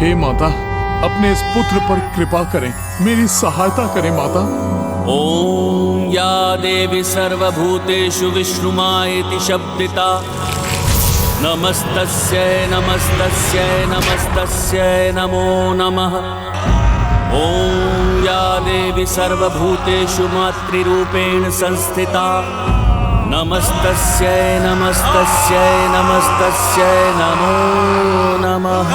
हे माता, अपने इस पुत्र पर कृपा करें, मेरी सहायता करें माता। ओम या देवी सर्वभूतेषु विष्णुमायेति शब्दिता नमस्तस्यै नमस्तस्यै नमस्तस्यै नमो नमः। ओम या देवी सर्वभूतेषु मातृरूपेण संस्थिता नमस्तस्यै नमस्तस्यै नमस्तस्यै नमो नमः।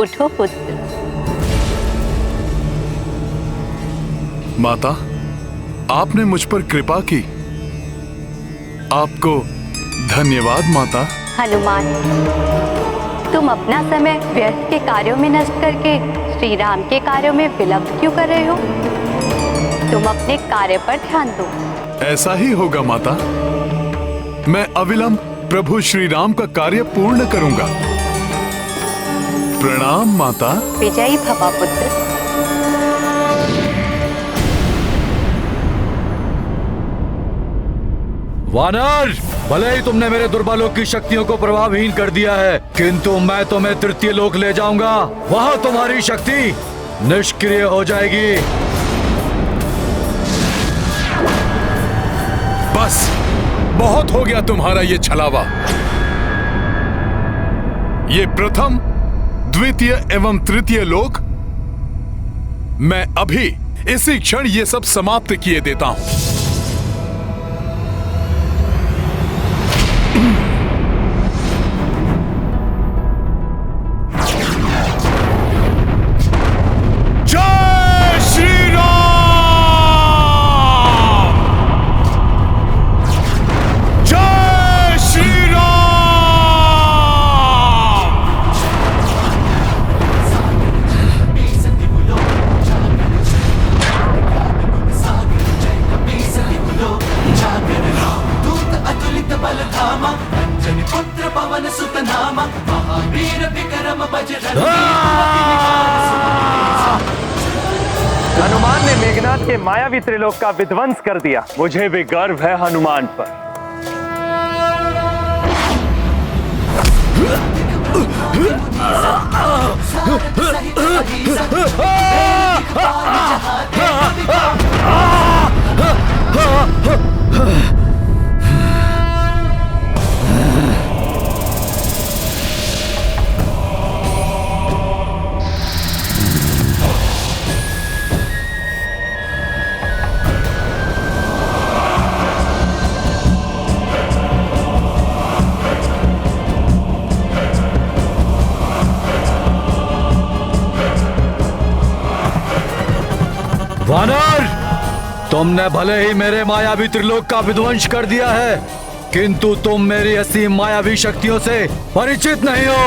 उठो पुत्र। माता, आपने मुझ पर कृपा की, आपको धन्यवाद माता। हनुमान, तुम अपना समय व्यर्थ के कार्यों में नष्ट करके श्री राम के कार्यों में विलंब क्यों कर रहे हो? तुम अपने कार्य पर ध्यान दो। ऐसा ही होगा माता, मैं अविलंब प्रभु श्री राम का कार्य पूर्ण करूंगा। प्रणाम माता। विजयी भवा पुत्र। वानर, भले ही तुमने मेरे दुर्बलों की शक्तियों को प्रभावहीन कर दिया है, किंतु मैं तुम्हें तृतीय लोक ले जाऊंगा। वहां तुम्हारी शक्ति निष्क्रिय हो जाएगी। बस बहुत हो गया तुम्हारा ये छलावा। ये प्रथम, द्वितीय एवं तृतीय लोक मैं अभी इसी क्षण ये सब समाप्त किए देता हूं। मेघनाथ के मायावी त्रिलोक का विध्वंस कर दिया। मुझे भी गर्व है हनुमान पर। वानर, तुमने भले ही मेरे मायावी त्रिलोक का विध्वंस कर दिया है, किंतु तुम मेरी असीम मायावी शक्तियों से परिचित नहीं हो।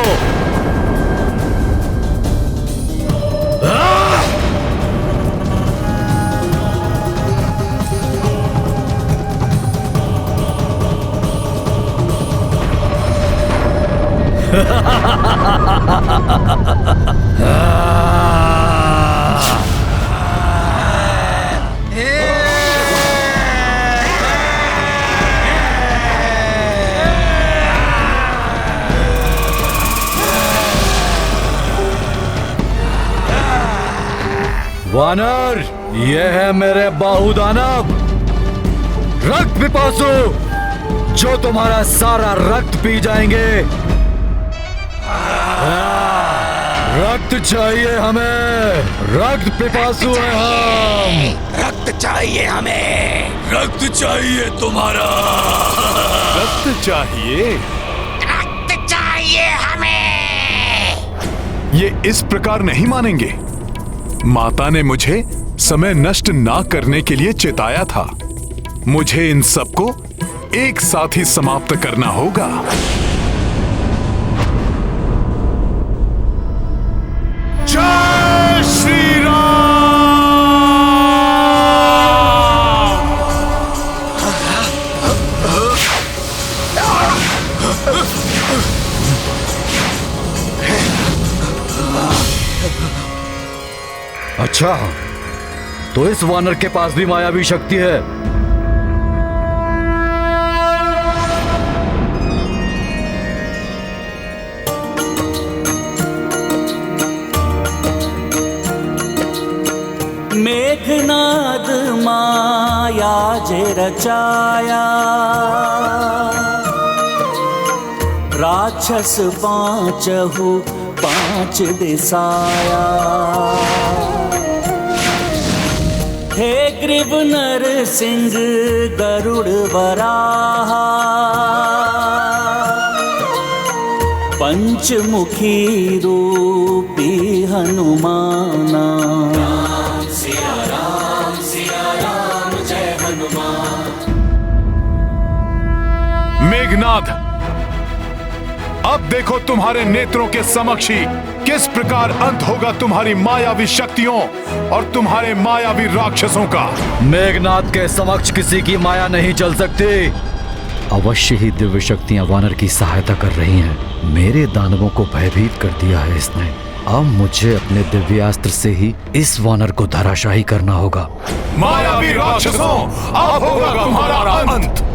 वानर, ये है मेरे बाहुदानव रक्त पिपासु, जो तुम्हारा सारा रक्त पी जाएंगे। रक्त चाहिए हमें, रक्त पिपासु हैं हम। रक्त चाहिए हमें, रक्त चाहिए तुम्हारा, रक्त चाहिए, रक्त चाहिए हमें। ये इस प्रकार नहीं मानेंगे। माता ने मुझे समय नष्ट ना करने के लिए चेताया था। मुझे इन सबको एक साथ ही समाप्त करना होगा। जय श्री राम। अच्छा, तो इस वानर के पास भी मायावी शक्ति है। मेघनाद माया जे रचाया, राक्षस पांचहु पांच दिसाया। हे ग्रीव नर सिंह गरुड़ वराहा, पंचमुखी रूपी हनुमाना। सिया राम जय हनुमान। मेघनाद, अब देखो तुम्हारे नेत्रों के समक्ष ही किस प्रकार अंत होगा तुम्हारी मायावी शक्तियों और तुम्हारे मायावी राक्षसों का। मेघनाद के समक्ष किसी की माया नहीं चल सकती। अवश्य ही दिव्य शक्तियां वानर की सहायता कर रही हैं। मेरे दानवों को भयभीत कर दिया है इसने। अब मुझे अपने दिव्यास्त्र से ही इस वानर को धराशाही करना होगा। मायावी राक्षसों, अब होगा तुम्हारा अंत।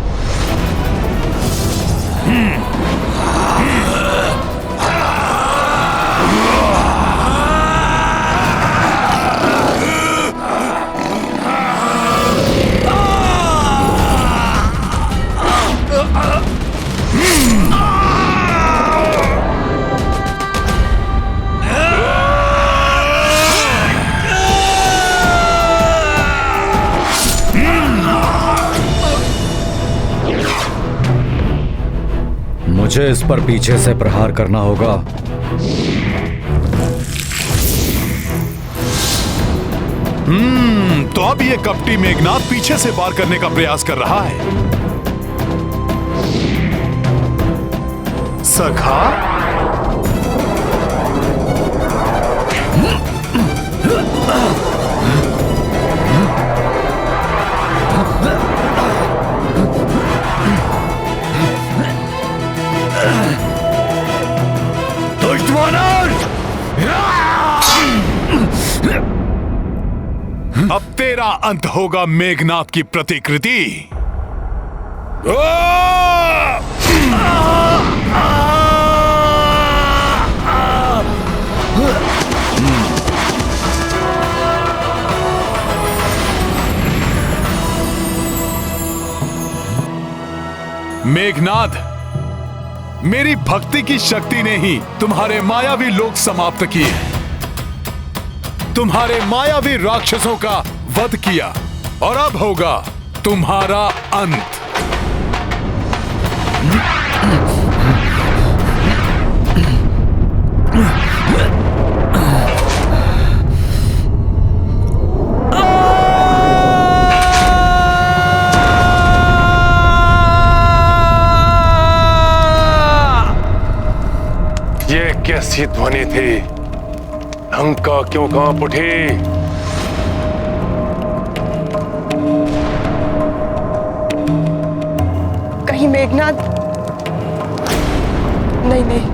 मुझे इस पर पीछे से प्रहार करना होगा। तो अब ये कपटी मेघनाद पीछे से वार करने का प्रयास कर रहा है। सखा, दुष्ट वानर! अब तेरा अंत होगा मेघनाद की प्रतिकृति। मेघनाद, मेरी भक्ति की शक्ति ने ही तुम्हारे मायावी लोक समाप्त किए, तुम्हारे मायावी राक्षसों का वध किया, और अब होगा तुम्हारा अंत। ये कैसी ध्वनि थी? लंका क्यों कांप उठी? कहीं मेघनाद? नहीं नहीं,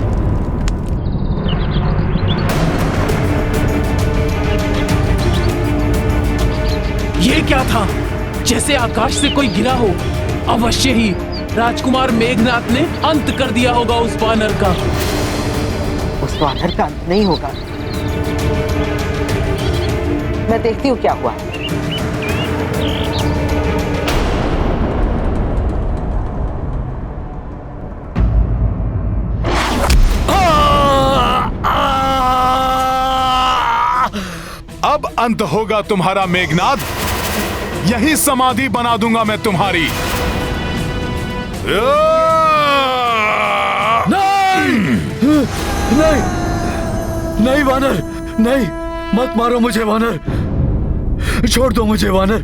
ये क्या था? जैसे आकाश से कोई गिरा हो। अवश्य ही राजकुमार मेघनाद ने अंत कर दिया होगा उस वानर का। उस वानर का अंत नहीं होगा। मैं देखती हूँ क्या हुआ। अब अंत होगा तुम्हारा मेघनाद, यही समाधि बना दूंगा मैं तुम्हारी। नहीं, नहीं वानर, नहीं, मत मारो मुझे वानर, छोड़ दो मुझे वानर।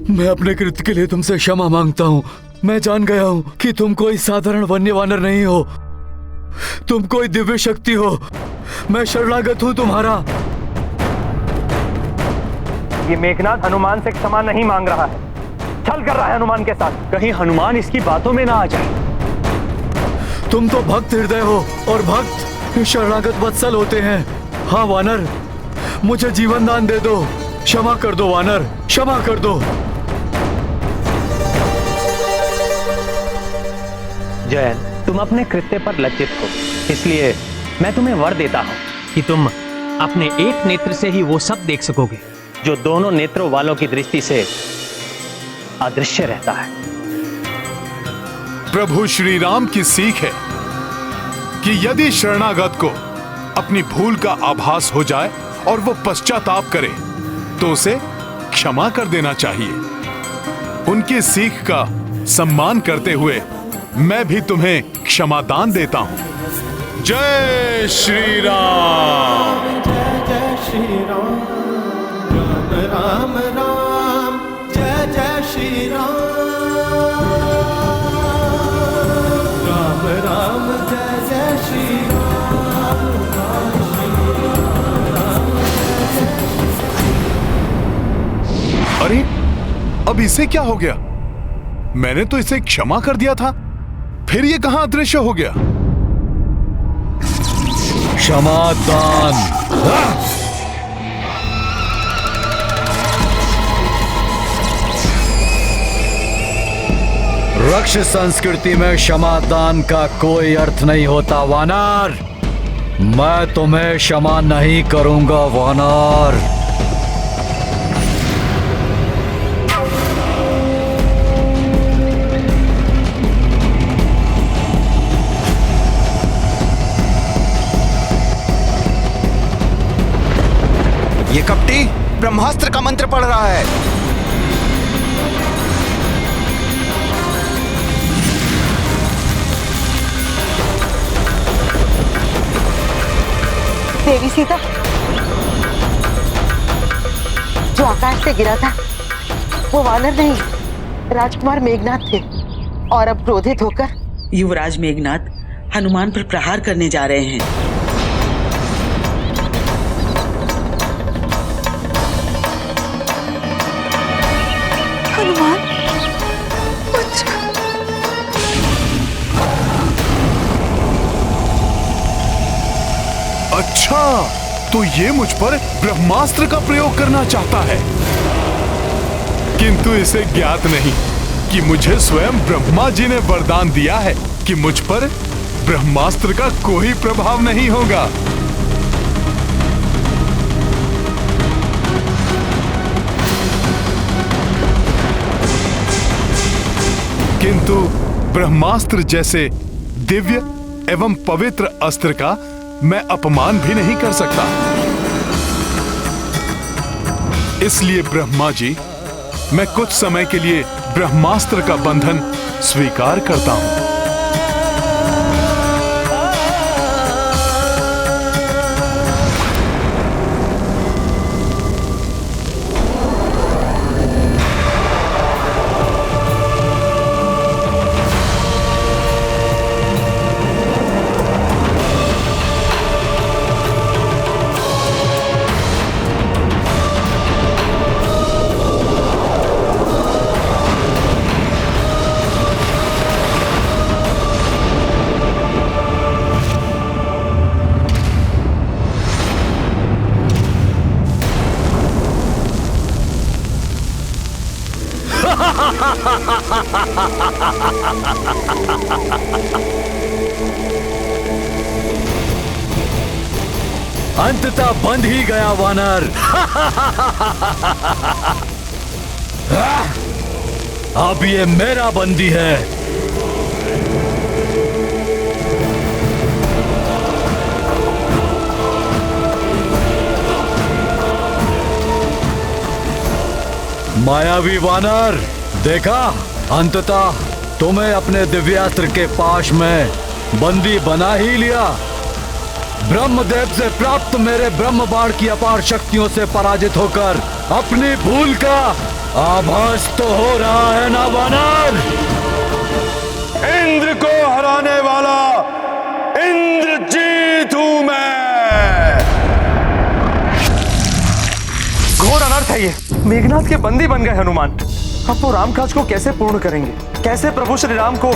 मैं अपने कृत्य के लिए तुमसे क्षमा मांगता हूँ। मैं जान गया हूँ कि तुम कोई साधारण वन्य वानर नहीं हो, तुम कोई दिव्य शक्ति हो। मैं शरणागत हूँ तुम्हारा। ये मेघनाद हनुमान से क्षमा नहीं मांग रहा है, छल कर रहा है हनुमान के साथ। कहीं हनुमान इसकी बातों में ना आ जाए। तुम तो भक्त हृदय हो और भक्त शरणागत वत्सल होते हैं। हाँ वानर, मुझे जीवन दान दे दो, क्षमा कर दो वानर, क्षमा कर दो। जयन, तुम अपने कृत्य पर लज्जित हो, इसलिए मैं तुम्हें वर देता हूं कि तुम अपने एक नेत्र से ही वो सब देख सकोगे जो दोनों नेत्रों वालों की दृष्टि से अदृश्य रहता है। प्रभु श्री राम की सीख है कि यदि शरणागत को अपनी भूल का आभास हो जाए और वो पश्चाताप करे तो उसे क्षमा कर देना चाहिए। उनकी सीख का सम्मान करते हुए मैं भी तुम्हें क्षमा दान देता हूं। जय श्री राम। जय जय श्री राम, राम राम राम, जय जय श्री राम, राम राम जय जय श्री राम, अरे अब इसे क्या हो गया? मैंने तो इसे क्षमा कर दिया था, फिर ये कहां अदृश्य हो गया? क्षमा दान। रक्ष संस्कृति में क्षमा दान का कोई अर्थ नहीं होता वानर। मैं तुम्हें क्षमा नहीं करूंगा वानर। ये कपटी ब्रह्मास्त्र का मंत्र पढ़ रहा है। देवी सीता, जो आकाश से गिरा था वो वानर नहीं, राजकुमार मेघनाद थे। और अब क्रोधित होकर युवराज मेघनाद हनुमान पर प्रहार करने जा रहे हैं। हनुमान, अच्छा, तो ये मुझ पर ब्रह्मास्त्र का प्रयोग करना चाहता है, किंतु इसे ज्ञात नहीं कि मुझे स्वयं ब्रह्मा जी ने वरदान दिया है कि मुझ पर ब्रह्मास्त्र का कोई प्रभाव नहीं होगा। किंतु ब्रह्मास्त्र जैसे दिव्य एवं पवित्र अस्त्र का मैं अपमान भी नहीं कर सकता। इसलिए ब्रह्मा जी, मैं कुछ समय के लिए ब्रह्मास्त्र का बंधन स्वीकार करता हूं। अंततः बंध ही गया वानर। अब ये मेरा बंदी है। मायावी वानर, देखा, अंततः तुम्हें अपने दिव्यास्त्र के पाश में बंदी बना ही लिया। ब्रह्मदेव से प्राप्त मेरे ब्रह्म बाण की अपार शक्तियों से पराजित होकर अपनी भूल का आभास तो हो रहा है ना वानर? इंद्र को हराने वाला इंद्रजीत हूं मैं। घोर अनर्थ है ये। मेघनाथ के बंदी बन गए हनुमान। अब वो रामकाज को कैसे पूर्ण करेंगे? कैसे प्रभु श्री राम को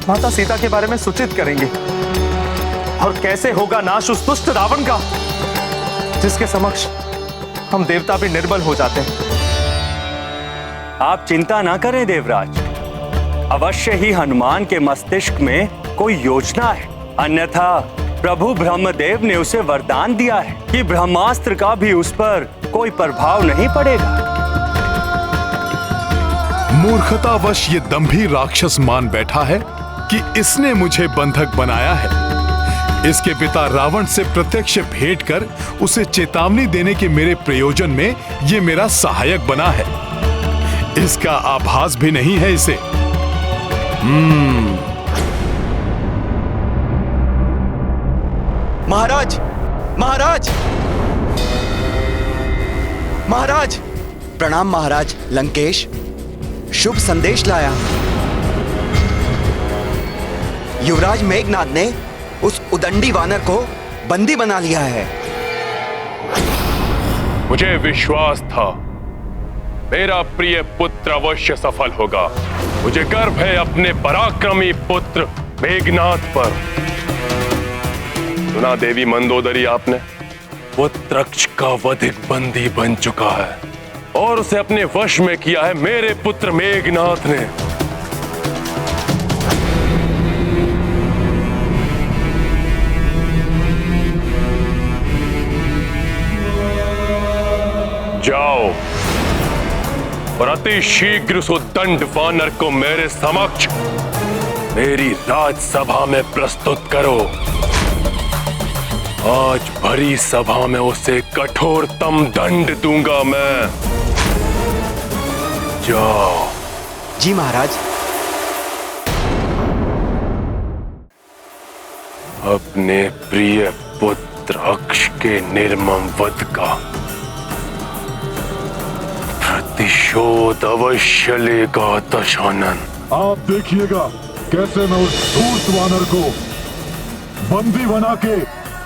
माता सीता के बारे में सूचित करेंगे? और कैसे होगा नाश उस दुष्ट रावण का, जिसके समक्ष हम देवता भी निर्बल हो जाते हैं। आप चिंता ना करें देवराज, अवश्य ही हनुमान के मस्तिष्क में कोई योजना है। अन्यथा प्रभु ब्रह्मदेव ने उसे वरदान दिया है कि ब्रह्मास्त्र का भी उस पर कोई प्रभाव नहीं पड़ेगा। मूर्खतावश ये दंभी राक्षस मान बैठा है कि इसने मुझे बंधक बनाया है। इसके पिता रावण से प्रत्यक्ष भेंट कर उसे चेतावनी देने के मेरे प्रयोजन में ये मेरा सहायक बना है। इसका आभास भी नहीं है इसे। महाराज, महाराज, महाराज, प्रणाम महाराज। लंकेश शुभ संदेश लाया। युवराज मेघनाद ने उस उदंडी वानर को बंदी बना लिया है। मुझे विश्वास था मेरा प्रिय पुत्र अवश्य सफल होगा। मुझे गर्व है अपने पराक्रमी पुत्र मेघनाद पर। सुना देवी मंदोदरी आपने? वो तृक्ष का वधिक बंदी बन चुका है और उसे अपने वश में किया है मेरे पुत्र मेघनाद ने। जाओ और अति शीघ्र उस उद्दंड वानर को मेरे समक्ष मेरी राजसभा में प्रस्तुत करो। आज भरी सभा में उसे कठोरतम दंड दूंगा मैं। जाओ। जी महाराज। अपने प्रिय पुत्र अक्ष के निर्मम वध का प्रतिशोध अवश्य लेगा दशानन। आप देखिएगा कैसे मैं उस धूर्त वानर को बंदी बना के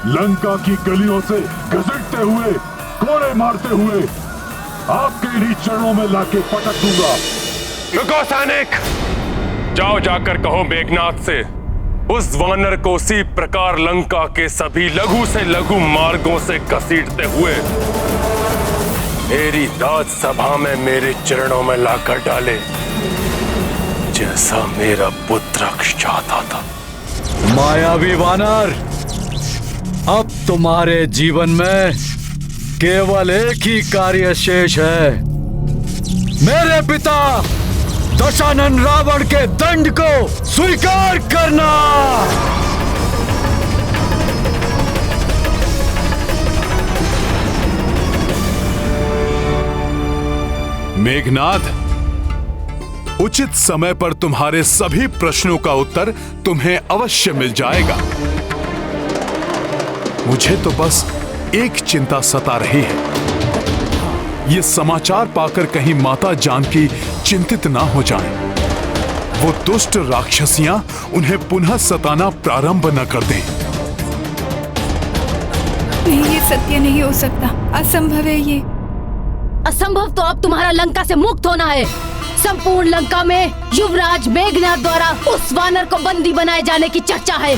लंका की गलियों से घसीटते हुए, कोड़े मारते हुए आपके इन्हीं चरणों में लाके पटक दूंगा। रुको सैनिक, जाओ जाकर कहो मेघनाद से उस वानर को उसी प्रकार लंका के सभी लघु से लघु मार्गों से घसीटते हुए मेरी राजसभा में मेरे चरणों में लाकर डाले, जैसा मेरा पुत्र चाहता था। मायावी वानर, अब तुम्हारे जीवन में केवल एक ही कार्य शेष है, मेरे पिता दशानन रावण के दंड को स्वीकार करना। मेघनाद, उचित समय पर तुम्हारे सभी प्रश्नों का उत्तर तुम्हें अवश्य मिल जाएगा। मुझे तो बस एक चिंता सता रही है, ये समाचार पाकर कहीं माता जानकी चिंतित ना हो जाएं। वो दुष्ट राक्षसियां उन्हें पुनः सताना प्रारंभ न कर दें। नहीं, ये सत्य नहीं हो सकता, असंभव है ये। असंभव तो अब तुम्हारा लंका से मुक्त होना है। संपूर्ण लंका में युवराज मेघनाद द्वारा उस वानर को बंदी बनाए जाने की चर्चा है।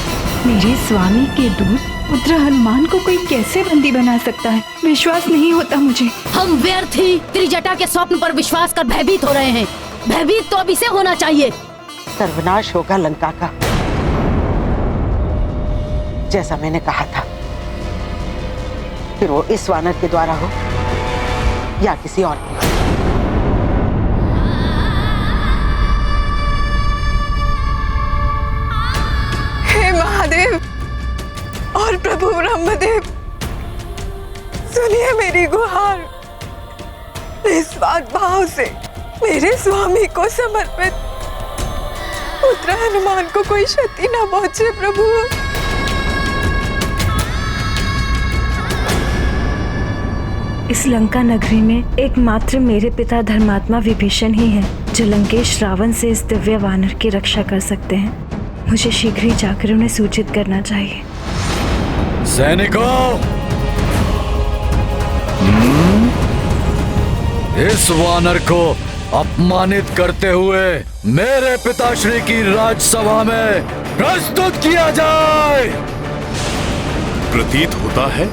मेरे स्वामी के दूत पुत्र हनुमान को कोई कैसे बंदी बना सकता है? विश्वास नहीं होता मुझे। हम व्यर्थ ही त्रिजटा के स्वप्न पर विश्वास कर भयभीत हो रहे हैं। भयभीत तो अभी से होना चाहिए। सर्वनाश होगा लंका का, जैसा मैंने कहा था। फिर वो इस वानर के द्वारा हो या किसी और के। हे महादेव और प्रभु ब्रह्मदेव, सुनिए मेरी गुहार। निस्वार्थ भाव से मेरे स्वामी को समर्पित पुत्र हनुमान को कोई क्षति न पहुंचे प्रभु। इस लंका नगरी में एकमात्र मेरे पिता धर्मात्मा विभीषण ही हैं जो लंकेश रावण से इस दिव्य वानर की रक्षा कर सकते हैं। मुझे शीघ्र ही जाकर उन्हें सूचित करना चाहिए। सैनिकों, इस वानर को अपमानित करते हुए मेरे पिताश्री की राजसभा में प्रस्तुत किया जाए। प्रतीत होता है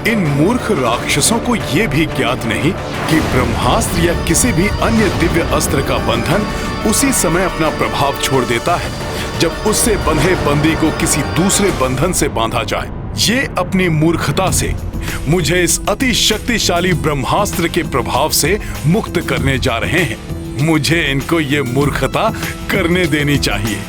इन मूर्ख राक्षसों को यह भी ज्ञात नहीं कि ब्रह्मास्त्र या किसी भी अन्य दिव्य अस्त्र का बंधन उसी समय अपना प्रभाव छोड़ देता है जब उससे बंधे बंदी को किसी दूसरे बंधन से बांधा जाए। ये अपनी मूर्खता से मुझे इस अति शक्तिशाली ब्रह्मास्त्र के प्रभाव से मुक्त करने जा रहे हैं। मुझे इनको ये मूर्खता करने देनी चाहिए।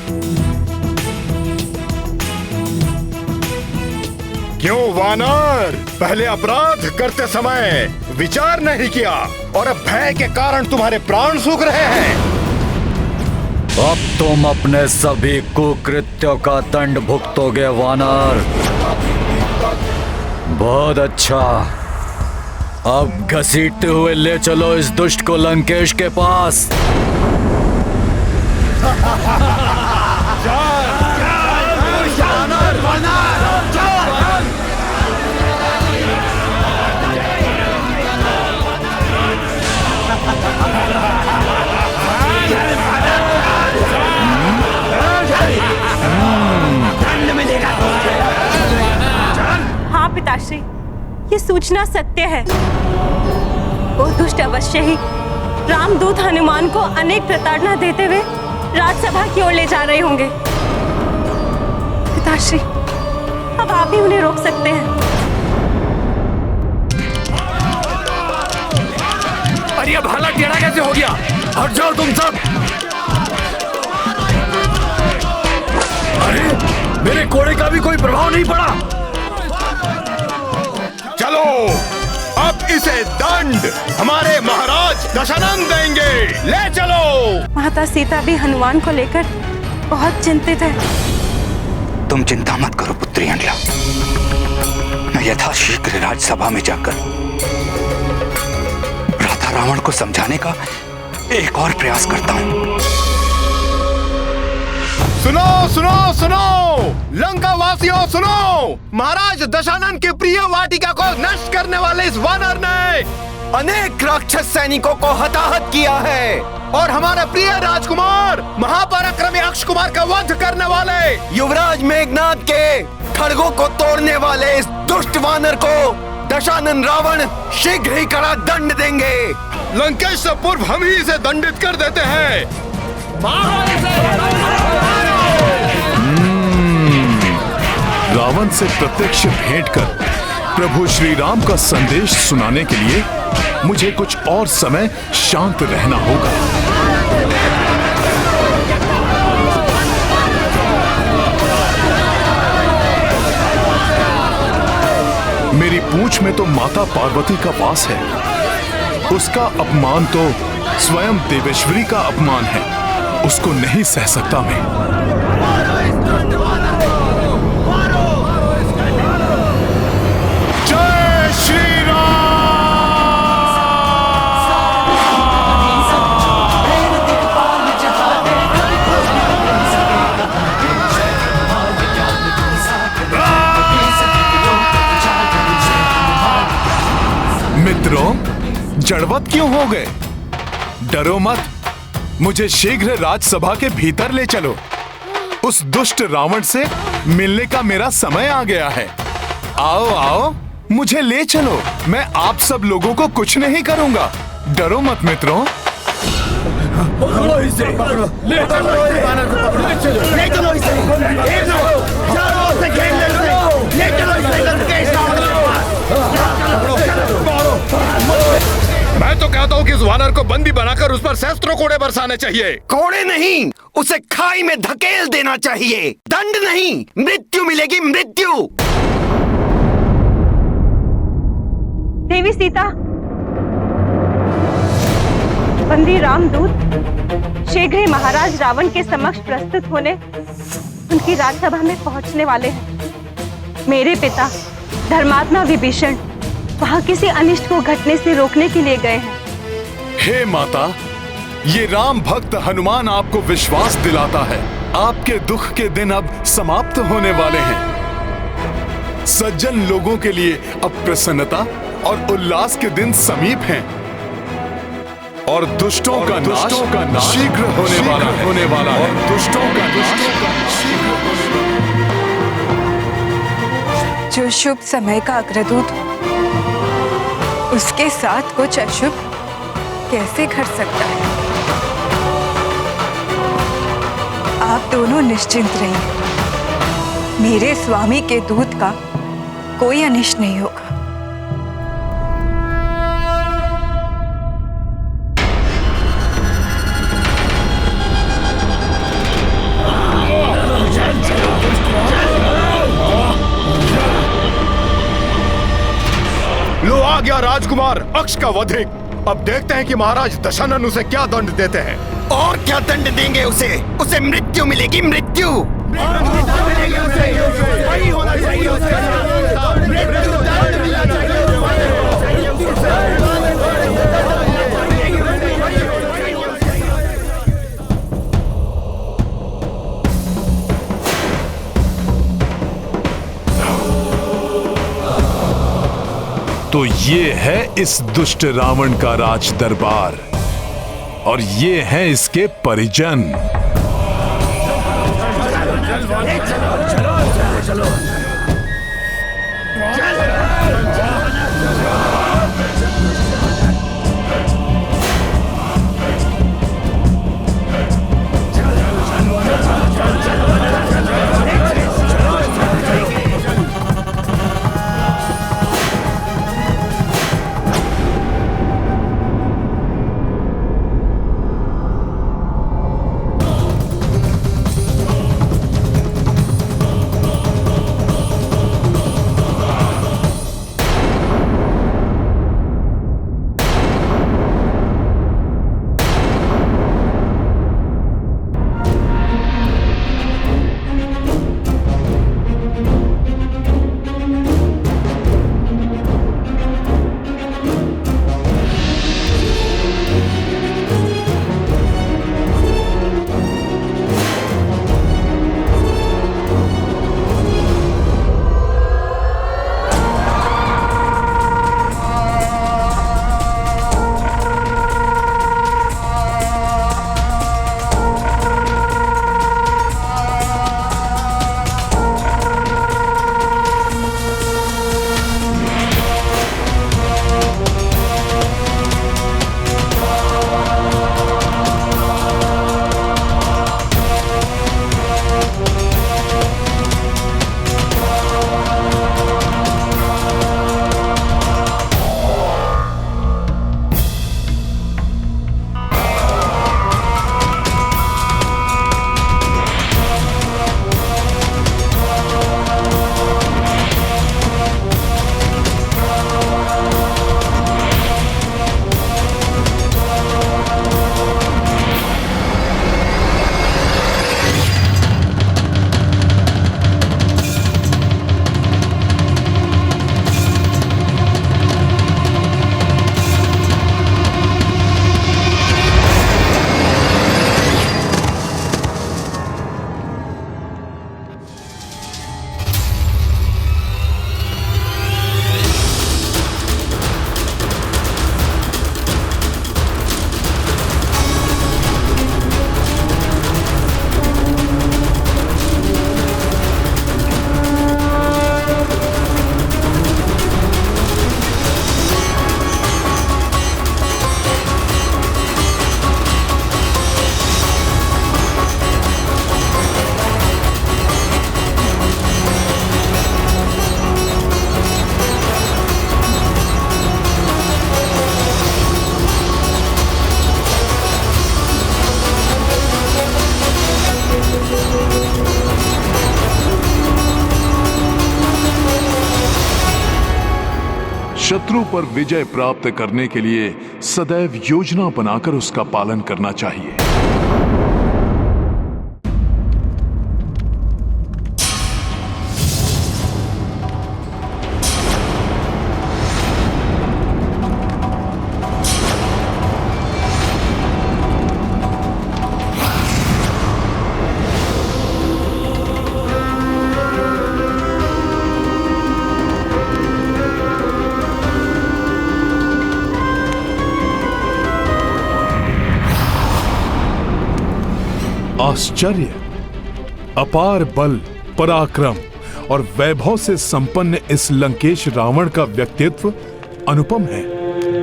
क्यों वानर, पहले अपराध करते समय विचार नहीं किया और अब भय के कारण तुम्हारे प्राण सूख रहे हैं। अब तुम अपने सभी कुकृत्यों का दंड भुगतोगे वानर। बहुत अच्छा, अब घसीटते हुए ले चलो इस दुष्ट को लंकेश के पास। हाँ पिताश्री, ये सूचना सत्य है। वो दुष्ट अवश्य ही रामदूत हनुमान को अनेक प्रताड़ना देते हुए राजसभा की ओर ले जा रहे होंगे। पिताश्री, अब आप ही उन्हें रोक सकते हैं। अरे अब भाला टेढ़ा कैसे हो गया? हट जाओ तुम सब। अरे मेरे कोड़े का भी कोई प्रभाव नहीं पड़ा। चलो, अब इसे दंड हमारे महाराज दशानन देंगे। ले चलो। माता सीता भी हनुमान को लेकर बहुत चिंतित है। तुम चिंता मत करो पुत्री अंडला, मैं यथाशीघ्र राजसभा में जाकर भ्राता रावण को समझाने का एक और प्रयास करता हूं। सुनो सुनो सुनो, लंका वासियों सुनो, महाराज दशानन की प्रिय वाटिका को नष्ट करने वाले इस वानर ने अनेक राक्षस सैनिकों को हताहत किया है और हमारा प्रिय राजकुमार महापराक्रमी अक्ष कुमार का वध करने वाले युवराज मेघनाद के खड़गों को तोड़ने वाले इस दुष्ट वानर को दशानन रावण शीघ्र ही कड़ा दंड देंगे। लंकेश से पूर्व हम ही इसे दंडित कर देते हैं। रावण से प्रत्यक्ष भेंट कर प्रभु श्री राम का संदेश सुनाने के लिए मुझे कुछ और समय शांत रहना होगा। मेरी पूंछ में तो माता पार्वती का वास है, उसका अपमान तो स्वयं देवेश्वरी का अपमान है, उसको नहीं सह सकता मैं। जय श्री राम। मित्रों, जड़वत क्यों हो गए? डरो मत, मुझे शीघ्र राजसभा के भीतर ले चलो। उस दुष्ट रावण से मिलने का मेरा समय आ गया है। आओ आओ, मुझे ले चलो, मैं आप सब लोगों को कुछ नहीं करूंगा। डरो मत मित्रों। पकड़ो इसे, पकड़ो, ले चलो इसे, ले चलो इसे, चारों ओर से घेर ले इसे, ले चलो इसे लंकेश रावण के पास। मैं तो कहता हूँ कि इस वानर को बंदी बनाकर उस पर शस्त्रों कोड़े बरसाने चाहिए। कोड़े नहीं, उसे खाई में धकेल देना चाहिए। दंड नहीं, मृत्यु मिलेगी, मृत्यु। देवी सीता, बंदी रामदूत शीघ्र ही महाराज रावण के समक्ष प्रस्तुत होने उनकी राजसभा में पहुंचने वाले हैं। मेरे पिता धर्मात्मा विभीषण वहां किसी अनिष्ट को घटने से रोकने के लिए गए हैं। हे माता, ये राम भक्त हनुमान आपको विश्वास दिलाता है। आपके दुख के दिन अब समाप्त होने वाले हैं। सज्जन लोगों के लिए अब प्रसन्नता और उल्लास के दिन समीप हैं और दुष्टों का नाश शीघ्र होने वाला है। दुष्टों का जो शुभ समय का अग्रदूत, उसके साथ कुछ अशुभ कैसे घट सकता है? आप दोनों निश्चिंत रहिए, मेरे स्वामी के दूत का कोई अनिष्ट नहीं होगा। लो आ गया राजकुमार अक्ष का वधिक। अब देखते हैं कि महाराज दशानन उसे क्या दंड देते हैं। और क्या दंड देंगे उसे? उसे मृत्यु मिलेगी, मृत्यु। तो ये है इस दुष्ट रावण का राज दरबार और ये हैं इसके परिजन। शत्रु पर विजय प्राप्त करने के लिए सदैव योजना बनाकर उसका पालन करना चाहिए। आश्चर्य, अपार बल, पराक्रम और वैभव से संपन्न इस लंकेश रावण का व्यक्तित्व अनुपम है।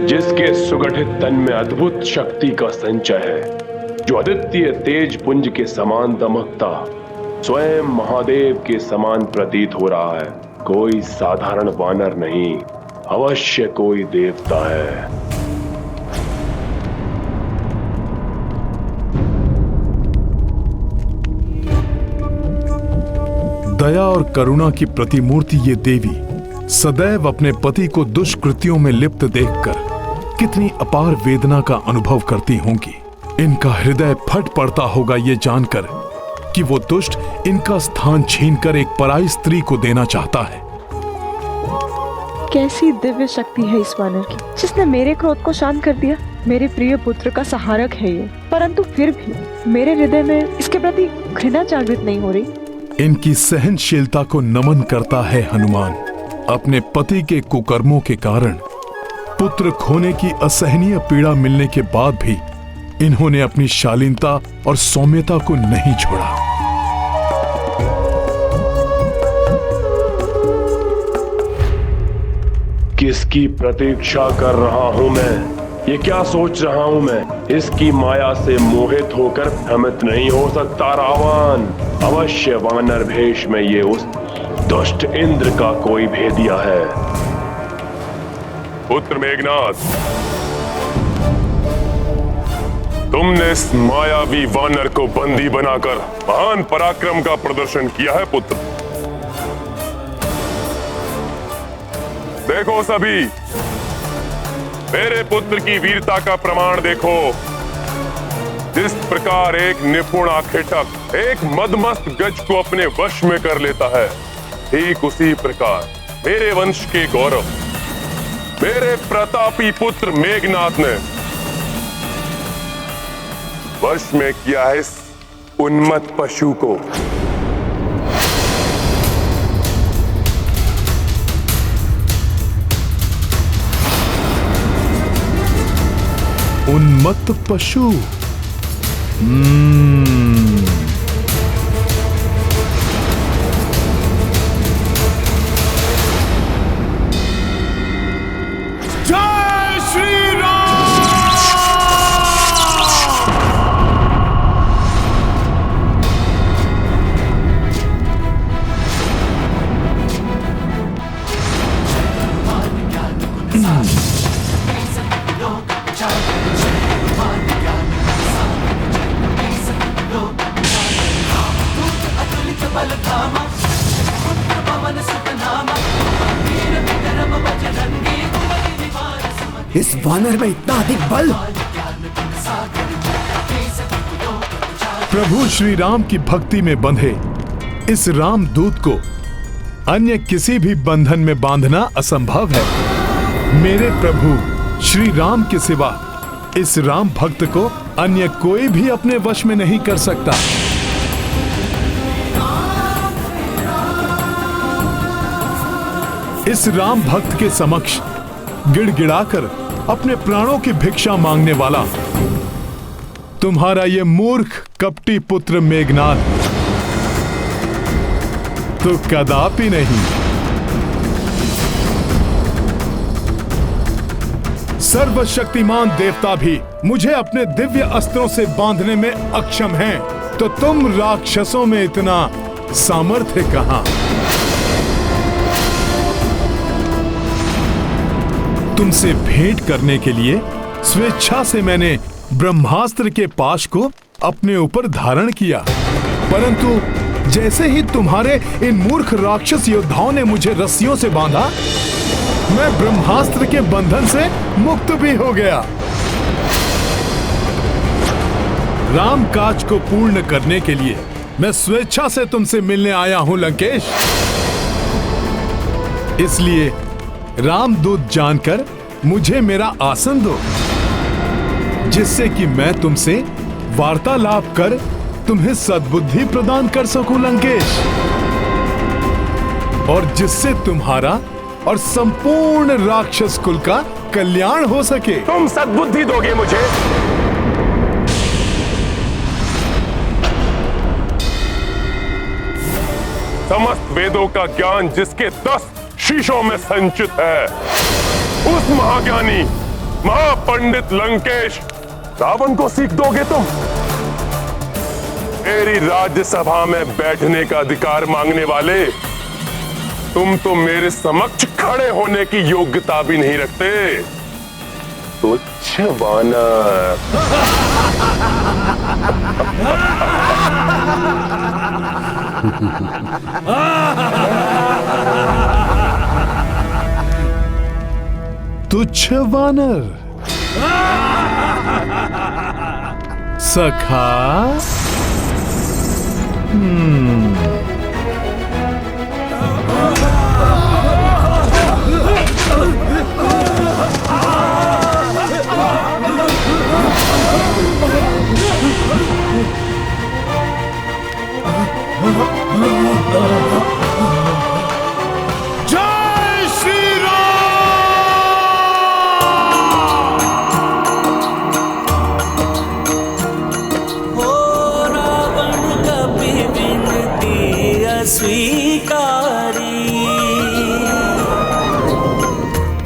जिसके सुगठित तन में अद्भुत शक्ति का संचय है, जो अद्वितीय तेज पुंज के समान दमकता, स्वयं महादेव के समान प्रतीत हो रहा है। कोई साधारण वानर नहीं, अवश्य कोई देवता है। दया और करुणा की प्रतिमूर्ति ये देवी सदैव अपने पति को दुष्कृत्यों में लिप्त देखकर कितनी अपार वेदना का अनुभव करती होंगी। इनका हृदय फट पड़ता होगा ये जानकर कि वो दुष्ट इनका स्थान छीनकर एक पराई स्त्री को देना चाहता है। कैसी दिव्य शक्ति है इस वानर की, जिसने मेरे क्रोध को शांत कर दिया। मेरे प्रिय पुत्र का सहारक है ये, परंतु फिर भी मेरे हृदय में इसके प्रति घृणा जागृत नहीं हो रही। इनकी सहनशीलता को नमन करता है हनुमान। अपने पति के कुकर्मों के कारण पुत्र खोने की असहनीय पीड़ा मिलने के बाद भी इन्होंने अपनी शालीनता और सौम्यता को नहीं छोड़ा। किसकी प्रतीक्षा कर रहा हूं मैं? ये क्या सोच रहा हूं मैं? इसकी माया से मोहित होकर भ्रमित नहीं हो सकता रावण। अवश्य वानर भेष में ये उस दुष्ट इंद्र का कोई भेदिया है। पुत्र मेघनाथ, तुमने इस मायावी वानर को बंदी बनाकर महान पराक्रम का प्रदर्शन किया है पुत्र। देखो सभी, मेरे पुत्र की वीरता का प्रमाण देखो। जिस प्रकार एक निपुण आखेटक एक मदमस्त गज को अपने वश में कर लेता है, ठीक उसी प्रकार मेरे वंश के गौरव, मेरे प्रतापी पुत्र मेघनाथ ने वश में किया है इस उन्मत्त पशु को। उन्मत्त पशु। जय श्री राम। इस वानर में इतना अधिक बल। प्रभु श्री राम की भक्ति में बंधे इस राम दूत को अन्य किसी भी बंधन में बांधना असंभव है। मेरे प्रभु श्री राम के सिवा इस राम भक्त को अन्य कोई भी अपने वश में नहीं कर सकता। इस राम भक्त के समक्ष गिड़गिड़ाकर अपने प्राणों की भिक्षा मांगने वाला तुम्हारा ये मूर्ख कपटी पुत्र मेघनाथ तो कदापि नहीं। सर्वशक्तिमान देवता भी मुझे अपने दिव्य अस्त्रों से बांधने में अक्षम हैं, तो तुम राक्षसों में इतना सामर्थ्य कहां? तुमसे भेंट करने के लिए स्वेच्छा से मैंने ब्रह्मास्त्र के पाश को अपने ऊपर धारण किया, परंतु जैसे ही तुम्हारे इन मूर्ख राक्षस योद्धाओं ने मुझे रस्सियों से बांधा, मैं ब्रह्मास्त्र के बंधन से मुक्त भी हो गया। राम काज को पूर्ण करने के लिए मैं स्वेच्छा से तुमसे मिलने आया हूं लंकेश। इसलिए रामदूत जानकर मुझे मेरा आसन दो, जिससे कि मैं तुमसे वार्तालाप कर तुम्हें सद्बुद्धि प्रदान कर सकूं लंकेश, और जिससे तुम्हारा और संपूर्ण राक्षस कुल का कल्याण हो सके। तुम सद्बुद्धि दोगे मुझे? समस्त वेदों का ज्ञान जिसके 10 शीशों में संचित है, उस महाज्ञानी महापंडित लंकेश रावण को सीख दोगे तुम? मेरी राज्यसभा में बैठने का अधिकार मांगने वाले तुम तो मेरे समक्ष खड़े होने की योग्यता भी नहीं रखते। तुच्छ वानर। तुच्छ वानर। सखा। जय श्री राम। हो रावण कपि विनती अस्वीकारी,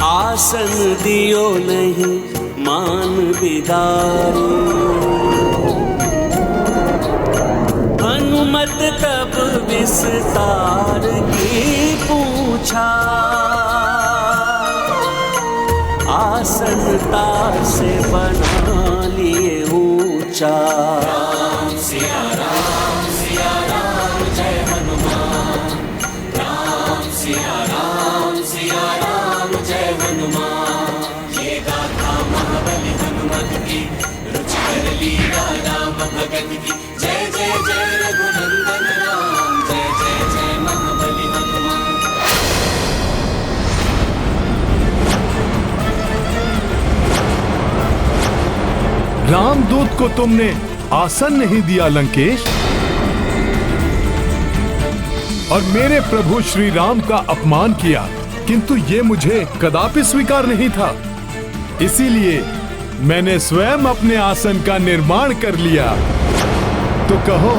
आसन दियो नहीं मान बिदारी। हनुमत तब विस्तार की पूछा, आसनता से बना लिए ऊंचा। राम सिया राम जय हनुमान। राम सिया राम जय हनुमान। ये गाथा महाबली हनुमत की, रुचिकर लीला राम भगत की। जय जय जय रघुनंदन राम, जय जय जय महाबली हनुमान। रामदूत को तुमने आसन नहीं दिया लंकेश, और मेरे प्रभु श्री राम का अपमान किया, किंतु ये मुझे कदापि स्वीकार नहीं था। इसीलिए मैंने स्वयं अपने आसन का निर्माण कर लिया। तो कहो,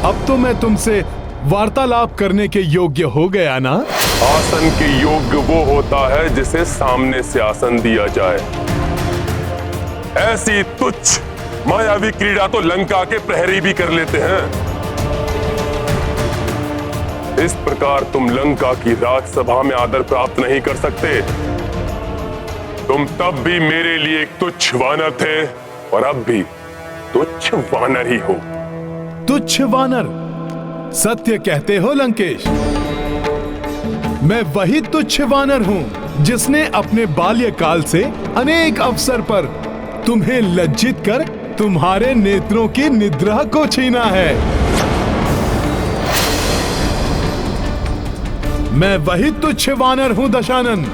अब तो मैं तुमसे वार्तालाप करने के योग्य हो गया ना? आसन के योग्य वो होता है जिसे सामने से आसन दिया जाए। ऐसी तुच्छ मायावी क्रीड़ा तो लंका के प्रहरी भी कर लेते हैं। इस प्रकार तुम लंका की राजसभा में आदर प्राप्त नहीं कर सकते। तुम तब भी मेरे लिए एक तुच्छ वानर थे, और अब भी तुच्छ वानर ही हो। तुच्छ वानर? सत्य कहते हो लंकेश। मैं वही तुच्छ वानर हूं जिसने अपने बाल्यकाल से अनेक अवसर पर तुम्हें लज्जित कर तुम्हारे नेत्रों की निद्रा को छीना है। मैं वही तुच्छ वानर हूं दशानन,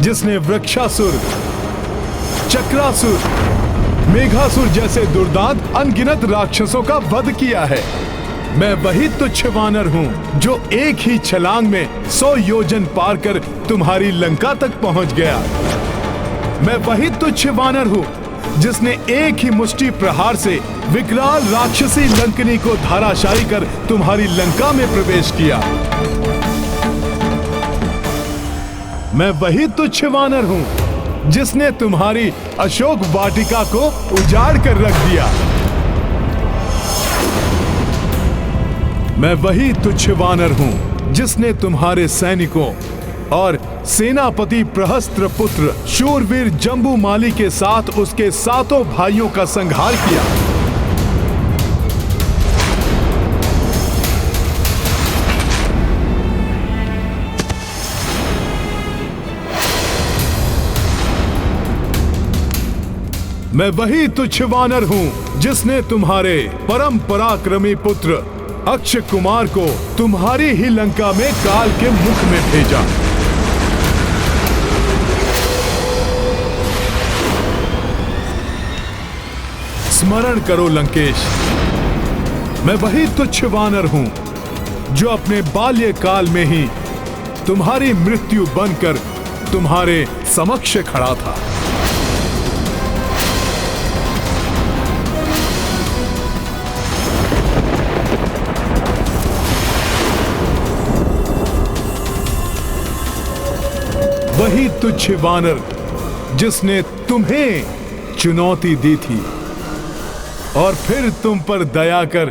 जिसने वृक्षासुर, चक्रासुर, मेघासुर जैसे दुर्दांत अनगिनत राक्षसों का वध किया है। मैं वही तुच्छ वानर हूं जो एक ही छलांग में 100 योजन पार कर तुम्हारी लंका तक पहुंच गया। मैं वही तुच्छ वानर हूं जिसने एक ही मुष्टि प्रहार से विकराल राक्षसी लंकनी को धाराशायी कर तुम्हारी लंका में प्रवेश किया। मैं वही तुच्छ वानर हूं जिसने तुम्हारी अशोक वाटिका को उजाड़ कर रख दिया। मैं वही तुच्छ वानर हूं जिसने तुम्हारे सैनिकों और सेनापति प्रहस्त्र पुत्र शूरवीर जम्बूमाली के साथ उसके 7 भाइयों का संहार किया। मैं वही तुच्छ वानर हूँ जिसने तुम्हारे परम पराक्रमी पुत्र अक्षय कुमार को तुम्हारी ही लंका में काल के मुख में भेजा। स्मरण करो लंकेश, मैं वही तुच्छ वानर हूं जो अपने बाल्यकाल में ही तुम्हारी मृत्यु बनकर तुम्हारे समक्ष खड़ा था। वही तुच्छ वानर जिसने तुम्हें चुनौती दी थी और फिर तुम पर दया कर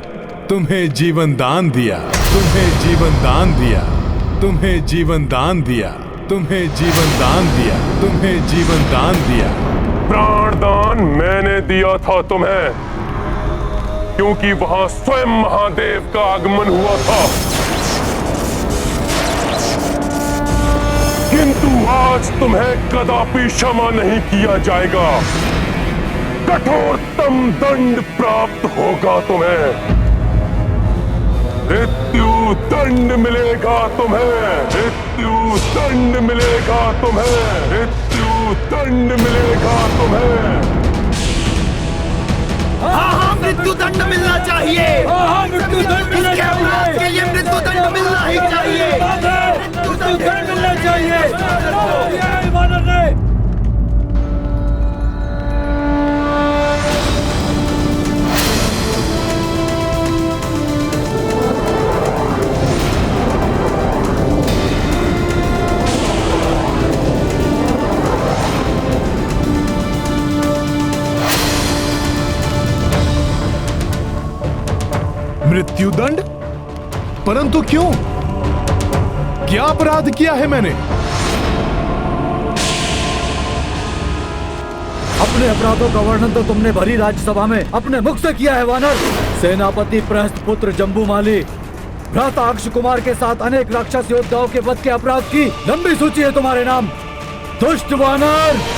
तुम्हें जीवन दान दिया, तुम्हें जीवन दान दिया, तुम्हें जीवन दान दिया, तुम्हें जीवन दान दिया, तुम्हें जीवन दान दिया। प्राण दान मैंने दिया था तुम्हें, क्योंकि वहां स्वयं महादेव का आगमन हुआ था। किंतु आज तुम्हें कदापि क्षमा नहीं किया जाएगा। कठोरतम दंड प्राप्त होगा तुम्हें। मृत्यु दंड मिलेगा तुम्हें, मृत्यु दंड मिलेगा तुम्हें, मृत्यु दंड मिलेगा तुम्हें। हाँ, मृत्यु दंड मिलना चाहिए। मृत्यु दंड मिलना चाहिए। के लिए मृत्यु दंड मिलना ही चाहिए। मृत्यु दंड मिलना चाहिए। मृत्युदंड? परंतु क्यों? क्या अपराध किया है मैंने? अपने अपराधों का वर्णन तो तुमने भरी राज्यसभा में अपने मुख से किया है वानर। सेनापति प्रहस्त पुत्र जम्बूमाली, भ्राता अक्षय कुमार के साथ अनेक राक्षस योद्धाओं के वध के अपराध की लंबी सूची है तुम्हारे नाम। दुष्ट वानर!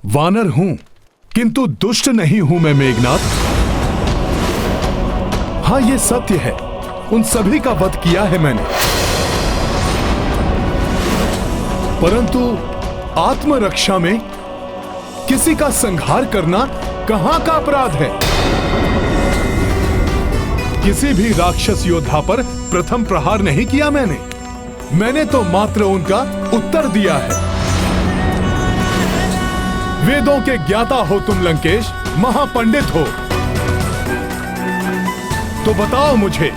वानर हूं, किंतु दुष्ट नहीं हूं मैं मेघनाथ। हाँ, ये सत्य है, उन सभी का वध किया है मैंने। परंतु आत्मरक्षा में किसी का संहार करना कहां का अपराध है? किसी भी राक्षस योद्धा पर प्रथम प्रहार नहीं किया मैंने तो मात्र उनका उत्तर दिया है। वेदों के ज्ञाता हो तुम लंकेश, महापंडित हो, तो बताओ मुझे,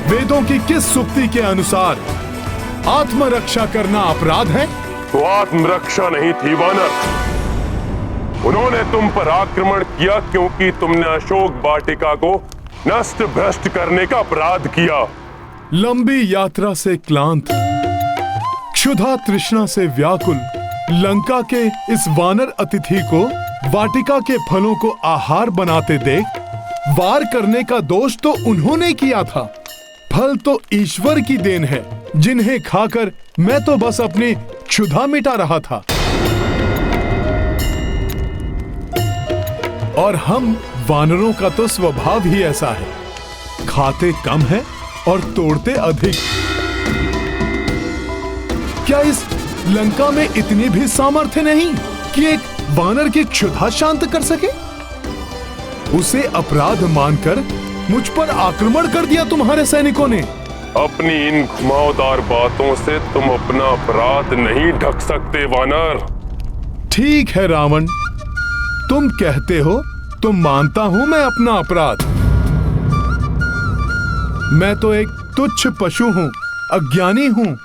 वेदों की किस सूक्ति के अनुसार आत्मरक्षा करना अपराध है? तो आत्मरक्षा नहीं थी वानर, उन्होंने तुम पर आक्रमण किया क्योंकि तुमने अशोक वाटिका को नष्ट भ्रष्ट करने का अपराध किया। लंबी यात्रा से क्लांत, क्षुधा तृष्णा से व्याकुल लंका के इस वानर अतिथि को वाटिका के फलों को आहार बनाते देख वार करने का दोष तो उन्होंने किया था। फल तो ईश्वर की देन है, जिन्हें खाकर मैं तो बस अपनी क्षुधा मिटा रहा था। और हम वानरों का तो स्वभाव ही ऐसा है, खाते कम है और तोड़ते अधिक। क्या इस लंका में इतनी भी सामर्थ्य नहीं कि एक वानर की क्षुधा शांत कर सके? उसे अपराध मानकर मुझ पर आक्रमण कर दिया तुम्हारे सैनिकों ने। अपनी इन घुमावदार बातों से तुम अपना अपराध नहीं ढक सकते वानर। ठीक है रावण, तुम कहते हो तो मानता हूं मैं अपना अपराध। मैं तो एक तुच्छ पशु हूं, अज्ञानी हूं।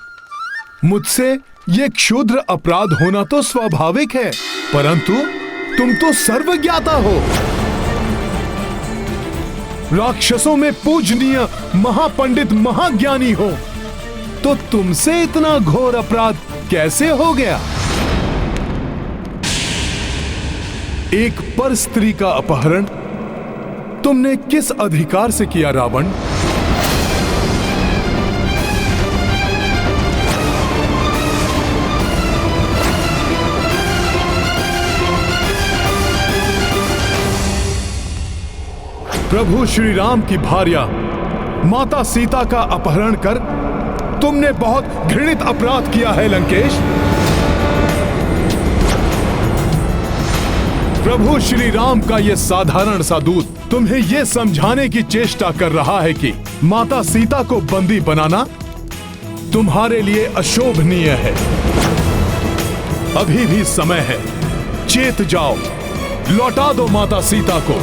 मुझसे ये क्षुद्र अपराध होना तो स्वाभाविक है, परंतु तुम तो सर्वज्ञाता हो, राक्षसों में पूजनीय महापंडित महाज्ञानी हो, तो तुमसे इतना घोर अपराध कैसे हो गया? एक पर स्त्री का अपहरण तुमने किस अधिकार से किया रावण? प्रभु श्री राम की भार्या माता सीता का अपहरण कर तुमने बहुत घृणित अपराध किया है लंकेश। प्रभु श्री राम का यह साधारण सा दूत तुम्हें यह समझाने की चेष्टा कर रहा है कि माता सीता को बंदी बनाना तुम्हारे लिए अशोभनीय है। अभी भी समय है, चेत जाओ, लौटा दो माता सीता को।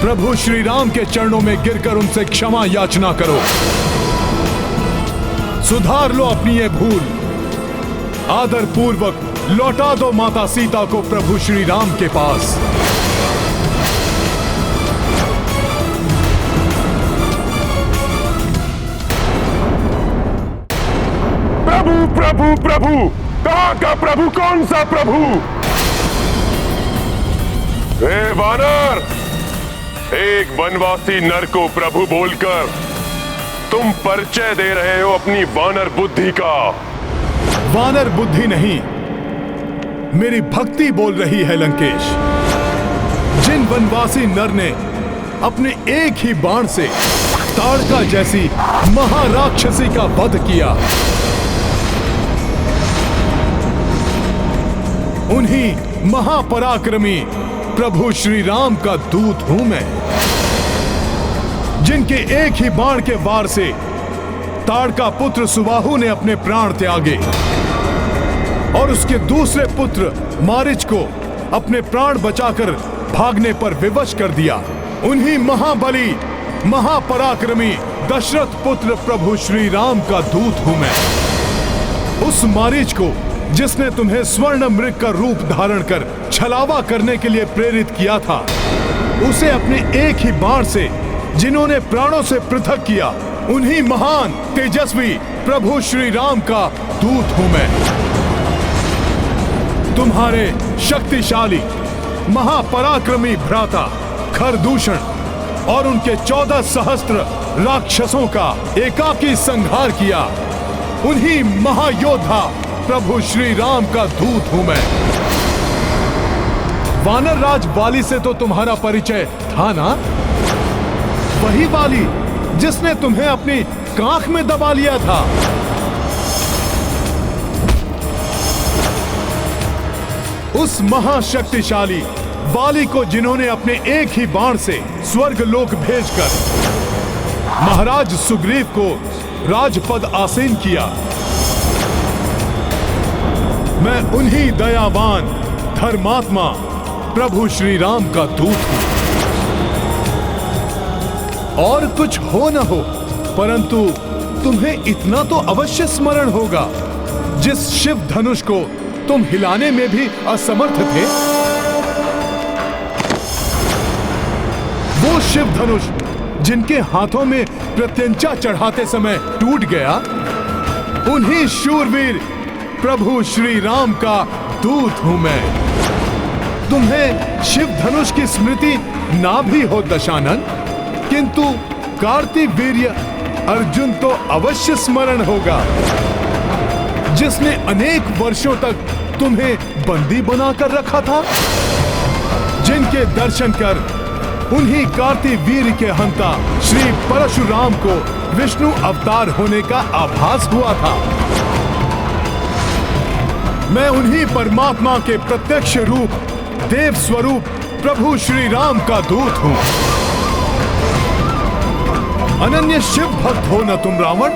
प्रभु श्री राम के चरणों में गिरकर उनसे क्षमा याचना करो। सुधार लो अपनी ये भूल। आदर पूर्वक लौटा दो माता सीता को प्रभु श्री राम के पास। प्रभु प्रभु प्रभु, कहां का प्रभु? कौन सा प्रभु? हे वानर, एक वनवासी नर को प्रभु बोलकर तुम परिचय दे रहे हो अपनी वानर बुद्धि का। वानर बुद्धि नहीं, मेरी भक्ति बोल रही है लंकेश। जिन वनवासी नर ने अपने एक ही बाण से ताड़का जैसी महाराक्षसी का वध किया, उन्हीं महापराक्रमी प्रभु श्री राम का दूत हूं मैं, जिनके एक ही बाण के वार से ताड़का पुत्र सुबाहु ने अपने प्राण त्यागे और उसके दूसरे पुत्र मारिच को अपने प्राण बचाकर भागने पर विवश कर दिया। उन्हीं महाबली महापराक्रमी दशरथ पुत्र प्रभु श्री राम का दूत हूं मैं। उस मारिच को जिसने तुम्हें स्वर्ण मृग का रूप धारण कर छलावा करने के लिए प्रेरित किया था, उसे अपने एक ही बाण से जिन्होंने प्राणों से पृथक किया, उन्हीं महान तेजस्वी प्रभु श्री राम का दूत हूं मैं। तुम्हारे शक्तिशाली महापराक्रमी भ्राता खरदूषण और उनके 14 सहस्त्र राक्षसों का एकाकी संहार किया, उन्हीं महायोद्धा प्रभु श्री राम का दूत हूं मैं। वानर राज वाली से तो तुम्हारा परिचय था ना? वही वाली जिसने तुम्हें अपनी कांख में दबा लिया था। उस महाशक्तिशाली वाली को जिन्होंने अपने एक ही बाण से स्वर्ग लोक भेजकर महाराज सुग्रीव को राजपद आसीन किया, मैं उन्हीं दयावान धर्मात्मा प्रभु श्री राम का दूत हूं। और कुछ हो न हो, परंतु तुम्हें इतना तो अवश्य स्मरण होगा, जिस शिव धनुष को तुम हिलाने में भी असमर्थ थे, वो शिव धनुष जिनके हाथों में प्रत्यंचा चढ़ाते समय टूट गया, उन्हीं शूरवीर प्रभु श्री राम का दूत हूं मैं। तुम्हें शिव धनुष की स्मृति ना भी हो दशानन, किंतु कार्तिवीर्य अर्जुन तो अवश्य स्मरण होगा, जिसने अनेक वर्षों तक तुम्हें बंदी बनाकर रखा था, जिनके दर्शन कर उन्हीं कार्तिवीर्य के हंता श्री परशुराम को विष्णु अवतार होने का आभास हुआ था। मैं उन्हीं परमात्मा के प्रत्यक्ष रूप देव स्वरूप प्रभु श्री राम का दूत हूं। अनन्य शिव भक्त हो न तुम रावण?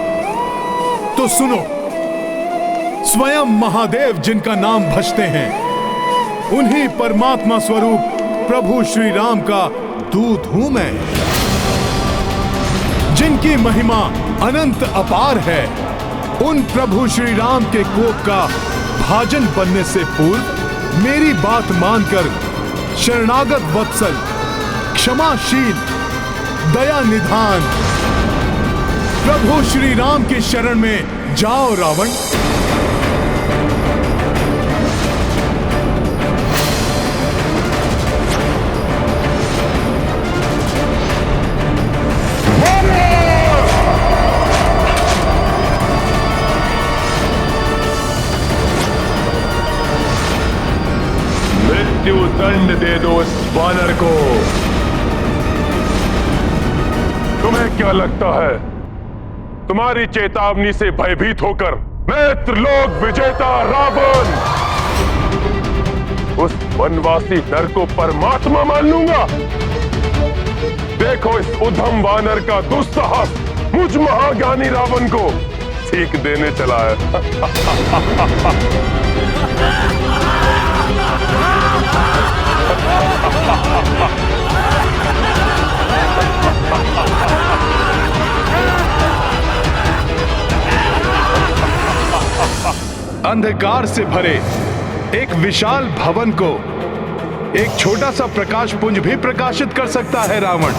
तो सुनो, स्वयं महादेव जिनका नाम भजते हैं, उन्हीं परमात्मा स्वरूप प्रभु श्री राम का दूत हूं मैं। जिनकी महिमा अनंत अपार है, उन प्रभु श्री राम के कोप का भाजन बनने से पूर्व मेरी बात मानकर शरणागत वत्सल, क्षमाशील, दया निधान प्रभु श्री राम की शरण में जाओ रावण। मृत्यु दंड दे दो इस वानर को। क्या लगता है तुम्हारी चेतावनी से भयभीत होकर मैं त्रिलोक विजेता रावण उस वनवासी नर को परमात्मा मान लूंगा? देखो इस उद्धम वानर का दुस्साहस मुझ महाज्ञानी रावण को सीख देने चला है। अंधकार से भरे एक विशाल भवन को एक छोटा सा प्रकाश पुंज भी प्रकाशित कर सकता है रावण।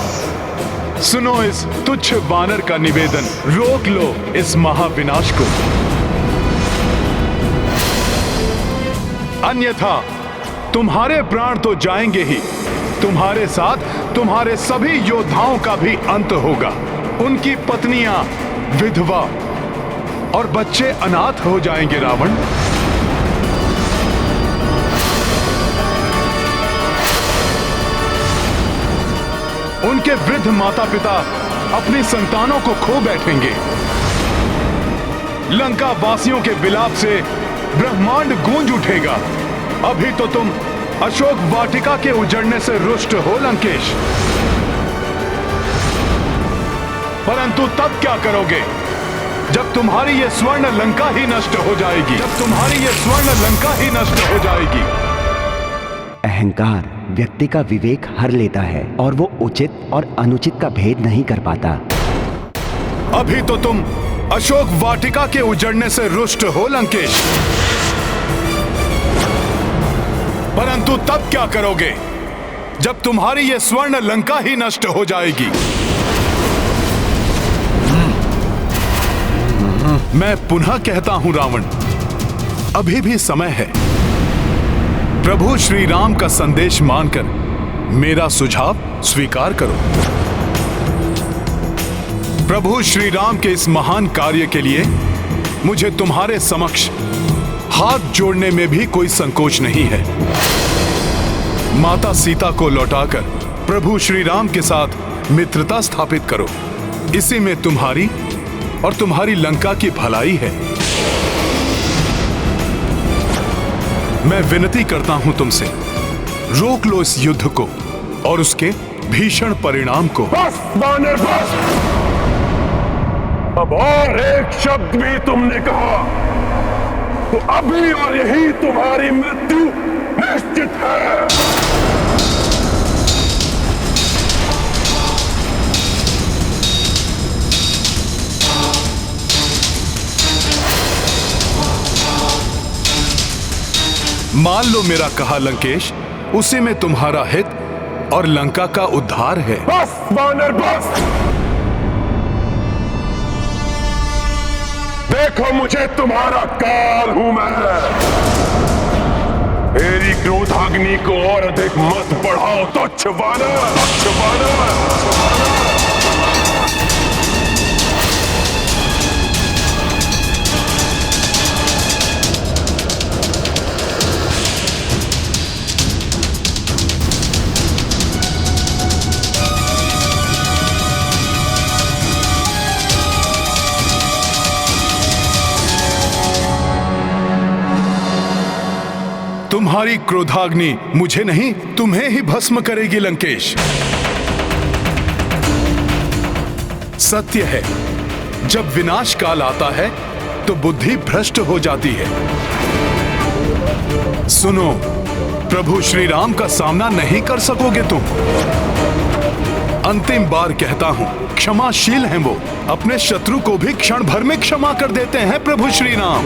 सुनो इस तुच्छ वानर का निवेदन, रोक लो इस महाविनाश को, अन्यथा तुम्हारे प्राण तो जाएंगे ही, तुम्हारे साथ तुम्हारे सभी योद्धाओं का भी अंत होगा। उनकी पत्नियां विधवा और बच्चे अनाथ हो जाएंगे रावण। उनके वृद्ध माता पिता अपनी संतानों को खो बैठेंगे। लंका वासियों के विलाप से ब्रह्मांड गूंज उठेगा। अभी तो तुम अशोक वाटिका के उजड़ने से रुष्ट हो लंकेश, परंतु तब क्या करोगे जब तुम्हारी ये स्वर्ण लंका ही नष्ट हो जाएगी, जब तुम्हारी ये स्वर्ण लंका ही नष्ट हो जाएगी। अहंकार व्यक्ति का विवेक हर लेता है और वो उचित और अनुचित का भेद नहीं कर पाता। अभी तो तुम अशोक वाटिका के उजड़ने से रुष्ट हो लंकेश, परंतु तब क्या करोगे जब तुम्हारी ये स्वर्ण लंका ही नष्ट हो जाएगी। मैं पुनः कहता हूं रावण, अभी भी समय है। प्रभु श्री राम का संदेश मानकर मेरा सुझाव स्वीकार करो। प्रभु श्री राम के इस महान कार्य के लिए मुझे तुम्हारे समक्ष हाथ जोड़ने में भी कोई संकोच नहीं है। माता सीता को लौटाकर प्रभु श्री राम के साथ मित्रता स्थापित करो, इसी में तुम्हारी और तुम्हारी लंका की भलाई है। मैं विनती करता हूं तुमसे, रोक लो इस युद्ध को और उसके भीषण परिणाम को। बस वानर बस, अब और एक शब्द भी तुमने कहा तो अभी और यही तुम्हारी मृत्यु निश्चित है। मान लो मेरा कहा लंकेश, उसी में तुम्हारा हित और लंका का उद्धार है। बस वानर बस, देखो मुझे तुम्हारा काल हूं मैं। मेरी क्रोधाग्नि को और अधिक मत बढ़ाओ तुच्छ वानर, तुच्छ वानर। तुम्हारी क्रोधाग्नि मुझे नहीं, तुम्हें ही भस्म करेगी लंकेश। सत्य है, जब विनाश काल आता है तो बुद्धि भ्रष्ट हो जाती है। सुनो, प्रभु श्री राम का सामना नहीं कर सकोगे तुम। अंतिम बार कहता हूं, क्षमाशील हैं वो, अपने शत्रु को भी क्षण भर में क्षमा कर देते हैं प्रभु श्री राम।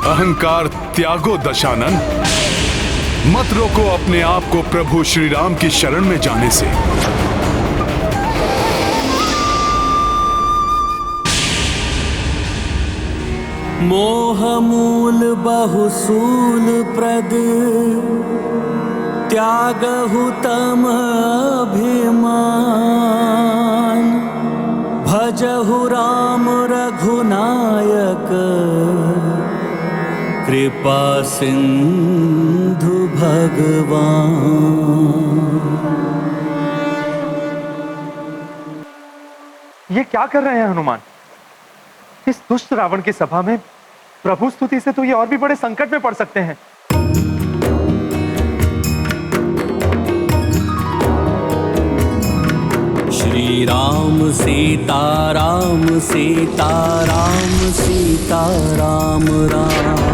अहंकार त्यागो दशानन, मत रोको अपने आप को प्रभु श्री राम की शरण में जाने से। मोह मूल बहुसूल प्रद त्यागहु तम अभिमान। भजहु राम रघुनायक कृपा सिंधु भगवान। ये क्या कर रहे हैं हनुमान? इस दुष्ट रावण की सभा में प्रभु स्तुति से तो ये और भी बड़े संकट में पड़ सकते हैं। श्री राम सीता राम सीता राम सीता राम राम।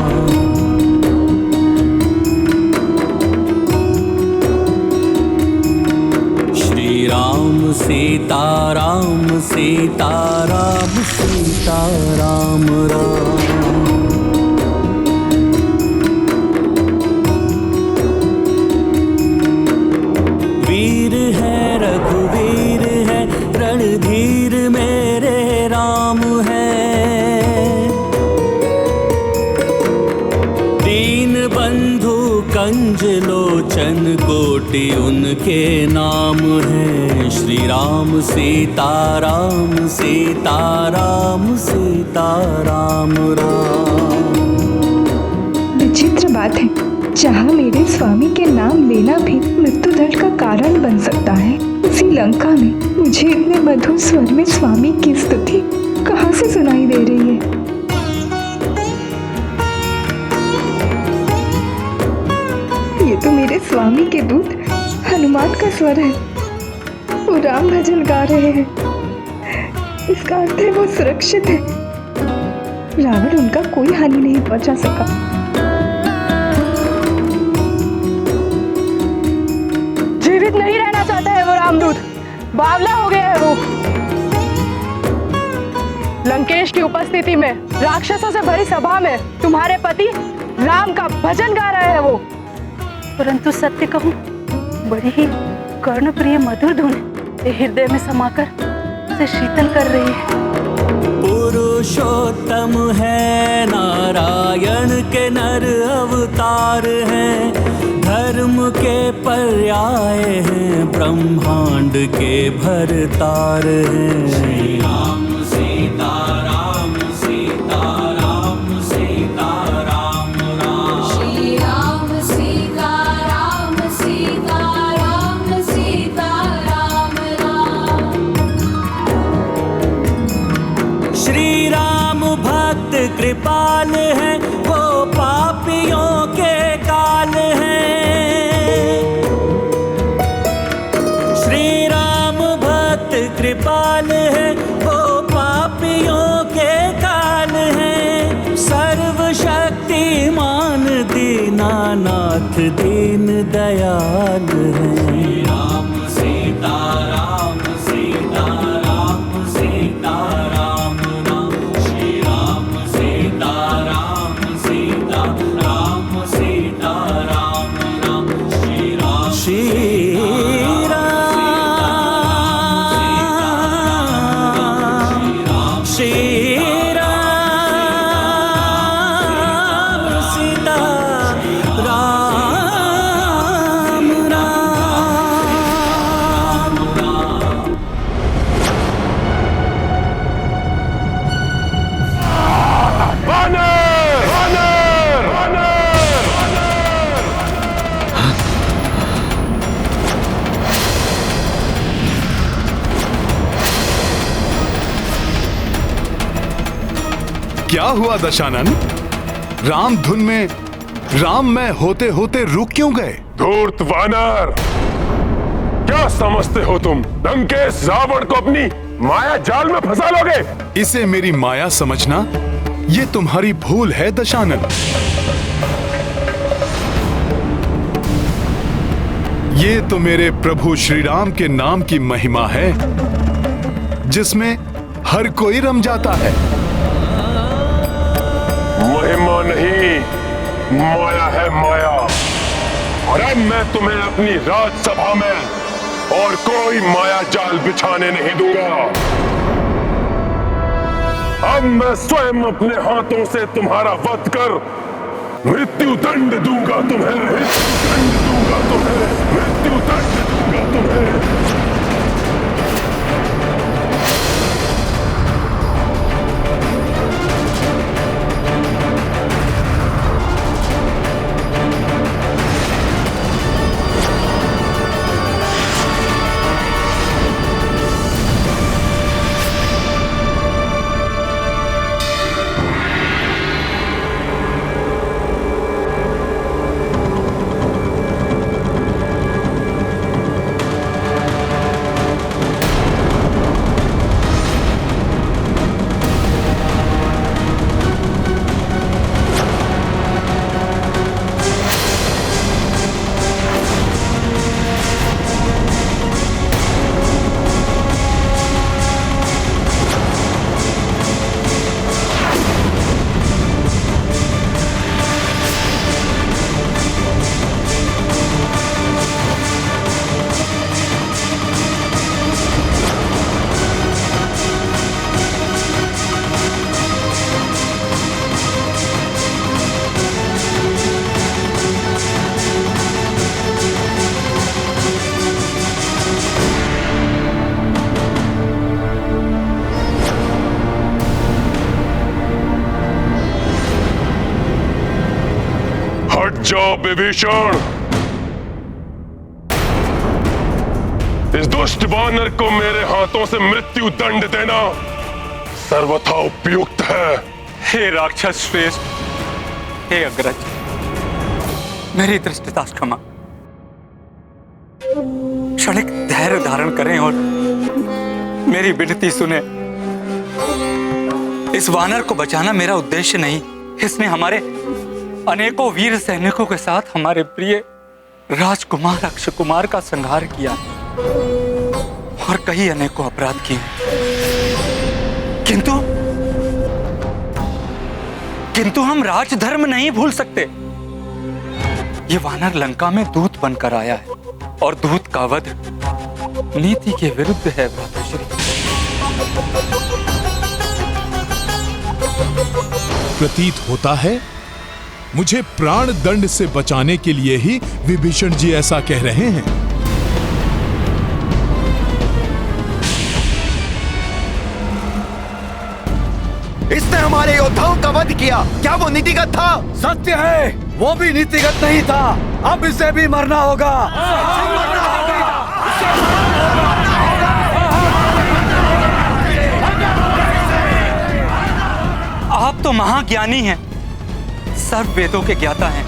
श्री राम सीता राम सीता राम सीता राम राम। वीर है रघुवीर है रणधीर मेरे राम है। दीन बंधु कंज लोचन कोटि उनके नाम है। श्री राम सीता राम सीता राम सीता राम राम। विचित्र बात है, जहाँ मेरे स्वामी के नाम लेना भी मृत्युदंड का कारण बन सकता है, उसी लंका में मुझे इतने मधुर स्वर में स्वामी की स्तुति कहाँ से सुनाई दे रही है? ये तो मेरे स्वामी के दूत हनुमान का स्वर है। वो राम भजन गा रहे हैं। इसका अर्थ है वो सुरक्षित है। रावण उनका कोई हानि नहीं पहुंचा सका। जीवित नहीं रहना चाहता है वो रामदूत, बावला हो गया है वो। लंकेश की उपस्थिति में राक्षसों से भरी सभा में तुम्हारे पति राम का भजन गा रहे हैं वो। परंतु सत्य कहूं, बड़ी ही कर्णप्रिय मधुर धुन हृदय में समाकर उसे शीतल कर रही है। पुरुषोत्तम है नारायण के नर अवतार हैं। धर्म के पर्याय हैं ब्रह्मांड के भरतार हैं। श्री राम सीता राम सीता राम सीता राम राम। श्री राम सीता राम सीता राम सीता राम राम। श्री राम भक्त कृपाल है वो पापियों के काल है। कृपाल है वो पापियों के काल है। सर्वशक्तिमान दीनानाथ दीन दयाल है। राम सीता राम सीता राम सीता राम राम। श्री राम सीता राम सीता राम सीता राम राम। श्री राम श्री क्या हुआ दशानन? राम धुन में राम में होते होते रुक क्यों गए? धूर्त वानर, क्या समझते हो तुम? लंकेश रावण को अपनी माया जाल में फंसा लोगे? इसे मेरी माया समझना ये तुम्हारी भूल है दशानन। ये तो मेरे प्रभु श्री राम के नाम की महिमा है जिसमें हर कोई रम जाता है। महिमा नहीं, माया है माया। और अब मैं तुम्हें अपनी राजसभा में और कोई माया जाल बिछाने नहीं दूंगा। अब मैं स्वयं अपने हाथों से तुम्हारा वध कर मृत्यु दंड दूंगा तुम्हें। मृत्यु दंड दूंगा तुम्हें। मृत्यु दंड दूंगा तुम्हें। जाओ विभीषण, इस दुष्ट वानर को मेरे हाथों से मृत्यु दंड देना सर्वथा उपयुक्त है। हे राक्षस श्रेष्ठ, हे अग्रज, मेरी दृष्टता क्षमा। क्षणिक धैर्य धारण करें और मेरी विनती सुने। इस वानर को बचाना मेरा उद्देश्य नहीं। इसने हमारे अनेकों वीर सैनिकों के साथ हमारे प्रिय राजकुमार अक्षय कुमार का संहार किया और कई अनेकों अपराध किए, किंतु हम राजधर्म नहीं भूल सकते। ये वानर लंका में दूत बनकर आया है और दूत का वध नीति के विरुद्ध है भ्राताश्री। प्रतीत होता है मुझे प्राण दंड से बचाने के लिए ही विभीषण जी ऐसा कह रहे हैं। इसने हमारे योद्धाओं का वध किया, क्या वो नीतिगत था? सत्य है, वो भी नीतिगत नहीं था। अब इसे भी मरना होगा। आप तो महाज्ञानी हैं, सर्व वेदों के ज्ञाता हैं।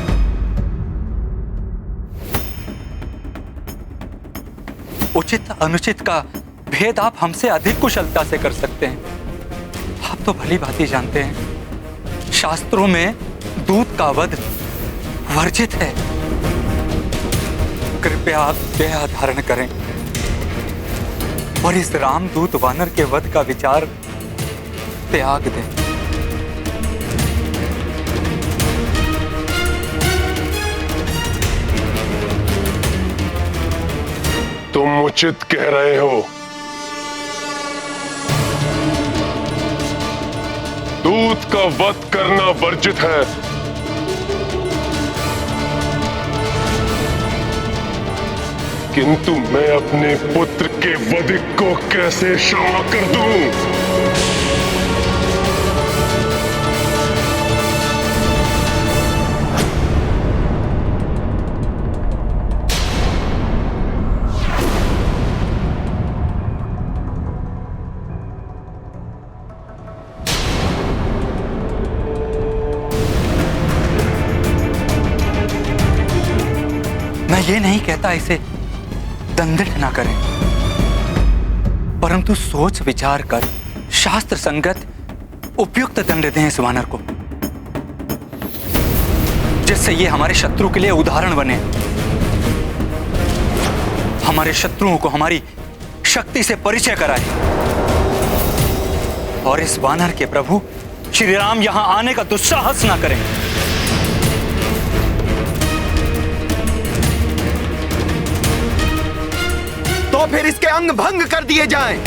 उचित अनुचित का भेद आप हमसे अधिक कुशलता से कर सकते हैं। आप तो भली भांति जानते हैं, शास्त्रों में दूत का वध वर्जित है। कृपया आप दया धारण करें और इस रामदूत वानर के वध का विचार त्याग दें। तुम उचित कह रहे हो। दूत का वध करना वर्जित है, किंतु मैं अपने पुत्र के वध को कैसे क्षमा कर दूं? मैं ये नहीं कहता इसे दंडित ना करें, परंतु सोच विचार कर शास्त्र संगत उपयुक्त दंड दें इस वानर को, जिससे ये हमारे शत्रु के लिए उदाहरण बने, हमारे शत्रुओं को हमारी शक्ति से परिचय कराए और इस वानर के प्रभु श्री राम यहां आने का दुस्साहस ना करें। तो फिर इसके अंग भंग कर दिए जाएं।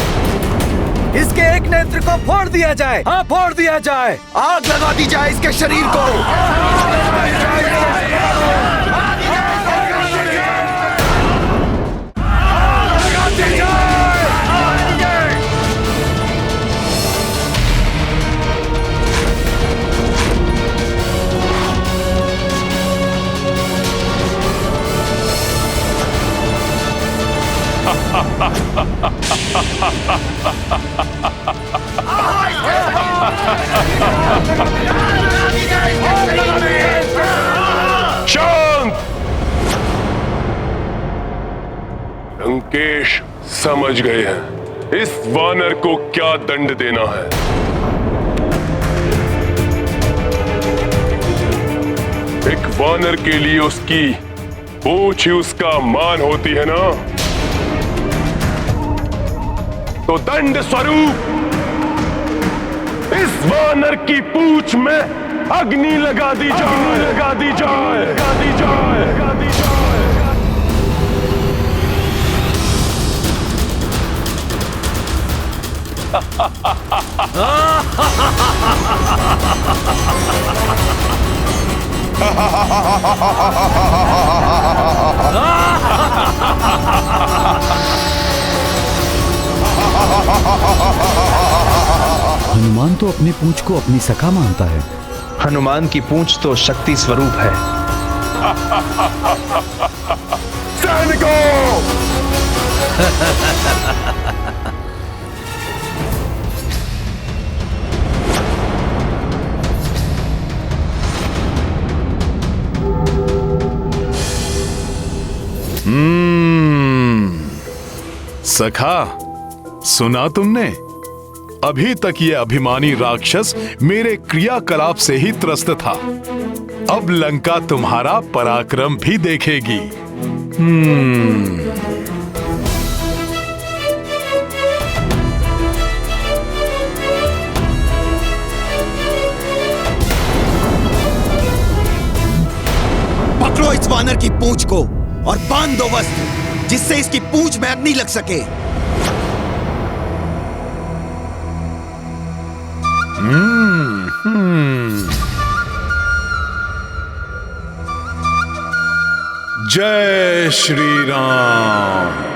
इसके एक नेत्र को फोड़ दिया जाए। हाँ, फोड़ दिया जाए। आग लगा दी जाए इसके शरीर को। शांत! लंकेश समझ गए हैं इस वानर को क्या दंड देना है। एक वानर के लिए उसकी पूंछ ही उसका मान होती है ना, तो दंड स्वरूप इस वानर की पूंछ में अग्नि लगा दी जाए, लगा दी जाए, लगा दी जाए, लगा दी जाए। हनुमान तो अपनी पूंछ को अपनी सखा मानता है। हनुमान की पूंछ तो शक्ति स्वरूप है। सैनिकों! सखा, सुना तुमने? अभी तक ये अभिमानी राक्षस मेरे क्रियाकलाप से ही त्रस्त था। अब लंका तुम्हारा पराक्रम भी देखेगी। पकड़ो इस वानर की पूंछ को और बांध दो वस्त्र, जिससे इसकी पूंछ में अग्नि लग सके। जय श्री राम।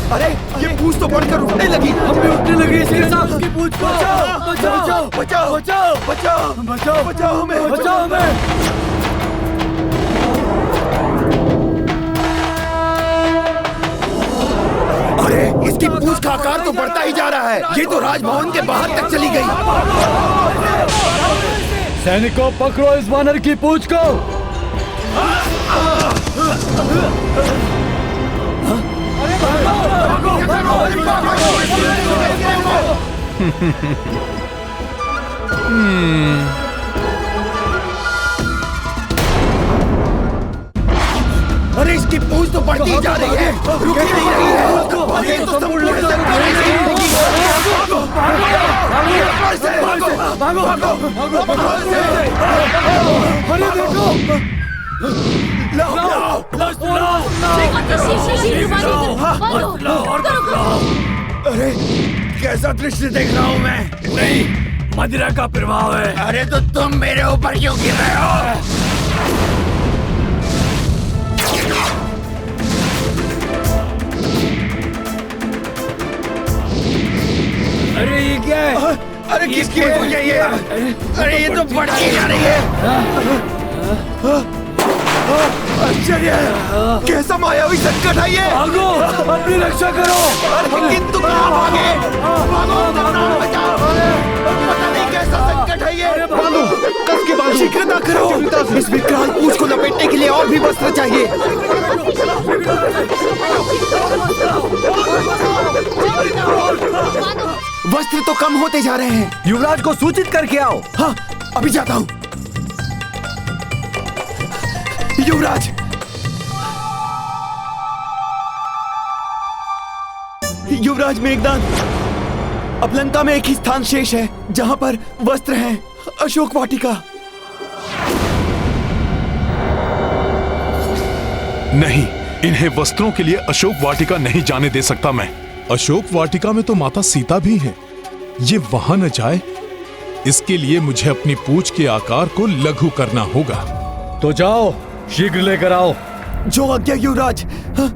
अरे ये पूंछ तो बढ़कर उठने लगी। हमें उठने लगी। शेर साहब उसकी पूंछ को बचाओ बचाओ बचाओ बचाओ बचाओ बचाओ बचाओ हमें बचाओ हमें। अरे इसकी पूंछ का आकार तो बढ़ता ही जा रहा है। ये तो राजभवन के बाहर तक चली गई। सैनिकों, पकड़ो इस वानर की पूंछ को। अरे इसकी पूंछ तो बढ़ती ही जा रही है, रुक ही नहीं रही है। ये तो सब उड़ सकता है। अरे देखो, अरे कैसा दृश्य देख रहा हूँ मैं? नहीं, मदिरा का प्रभाव है। अरे तो तुम मेरे ऊपर क्यों गिर रहे हो? अरे ये क्या है? अरे किसकी वजह ये? अरे ये तो बढ़ती जा रही है। आश्चर्य है, कैसा मायावी संकट है ये। भागो, अपनी रक्षा करो। अरे किंतु कहाँ भागे? भागो, प्राण बचाओ। पता नहीं कैसा संकट है ये। बांधो, कस के बांधो। शीघ्रता करो। इस विकराल पूंछ को लपेटने के लिए और भी वस्त्र चाहिए। वस्त्र तो कम होते जा रहे हैं। युवराज को सूचित करके आओ। हाँ, अभी जाता हूँ। युवराज, युवराज मेघनाद, अब लंका में एक ही स्थान शेष है जहां पर वस्त्र हैं, अशोक वाटिका। नहीं, इन्हें वस्त्रों के लिए अशोक वाटिका नहीं जाने दे सकता मैं। अशोक वाटिका में तो माता सीता भी है, ये वहां न जाए, इसके लिए मुझे अपनी पूंछ के आकार को लघु करना होगा। तो जाओ, शीघ्र लेकर आओ। जो आज्ञा युवराज। हाँ?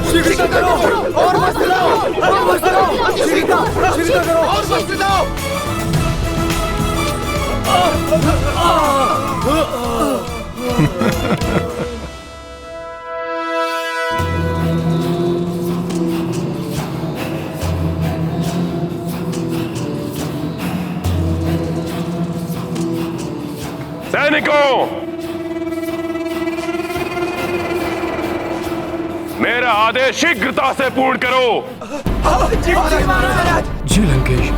शीघ्रता करो, और वस्त्र लाओ, और वस्त्र लाओ, शीघ्रता करो, और वस्त्र लाओ। सैनिकों, मेरा आदेश शीघ्रता से पूर्ण करो। जी लंकेश।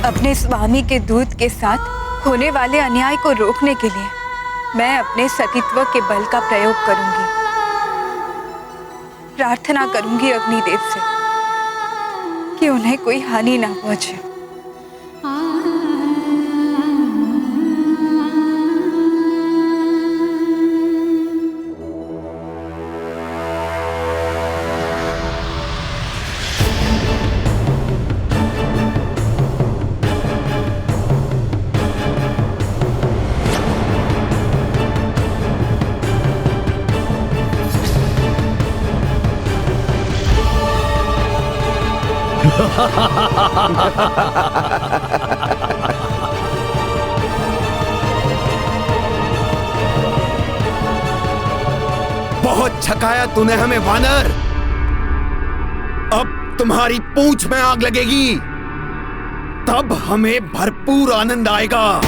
अपने स्वामी के दूत के साथ होने वाले अन्याय को रोकने के लिए मैं अपने सतीत्व के बल का प्रयोग करूंगी। प्रार्थना करूंगी अग्निदेव से कि उन्हें कोई हानि ना पहुंचे। बहुत छकाया तूने हमें वानर। अब तुम्हारी पूंछ में आग लगेगी, तब हमें भरपूर आनंद आएगा।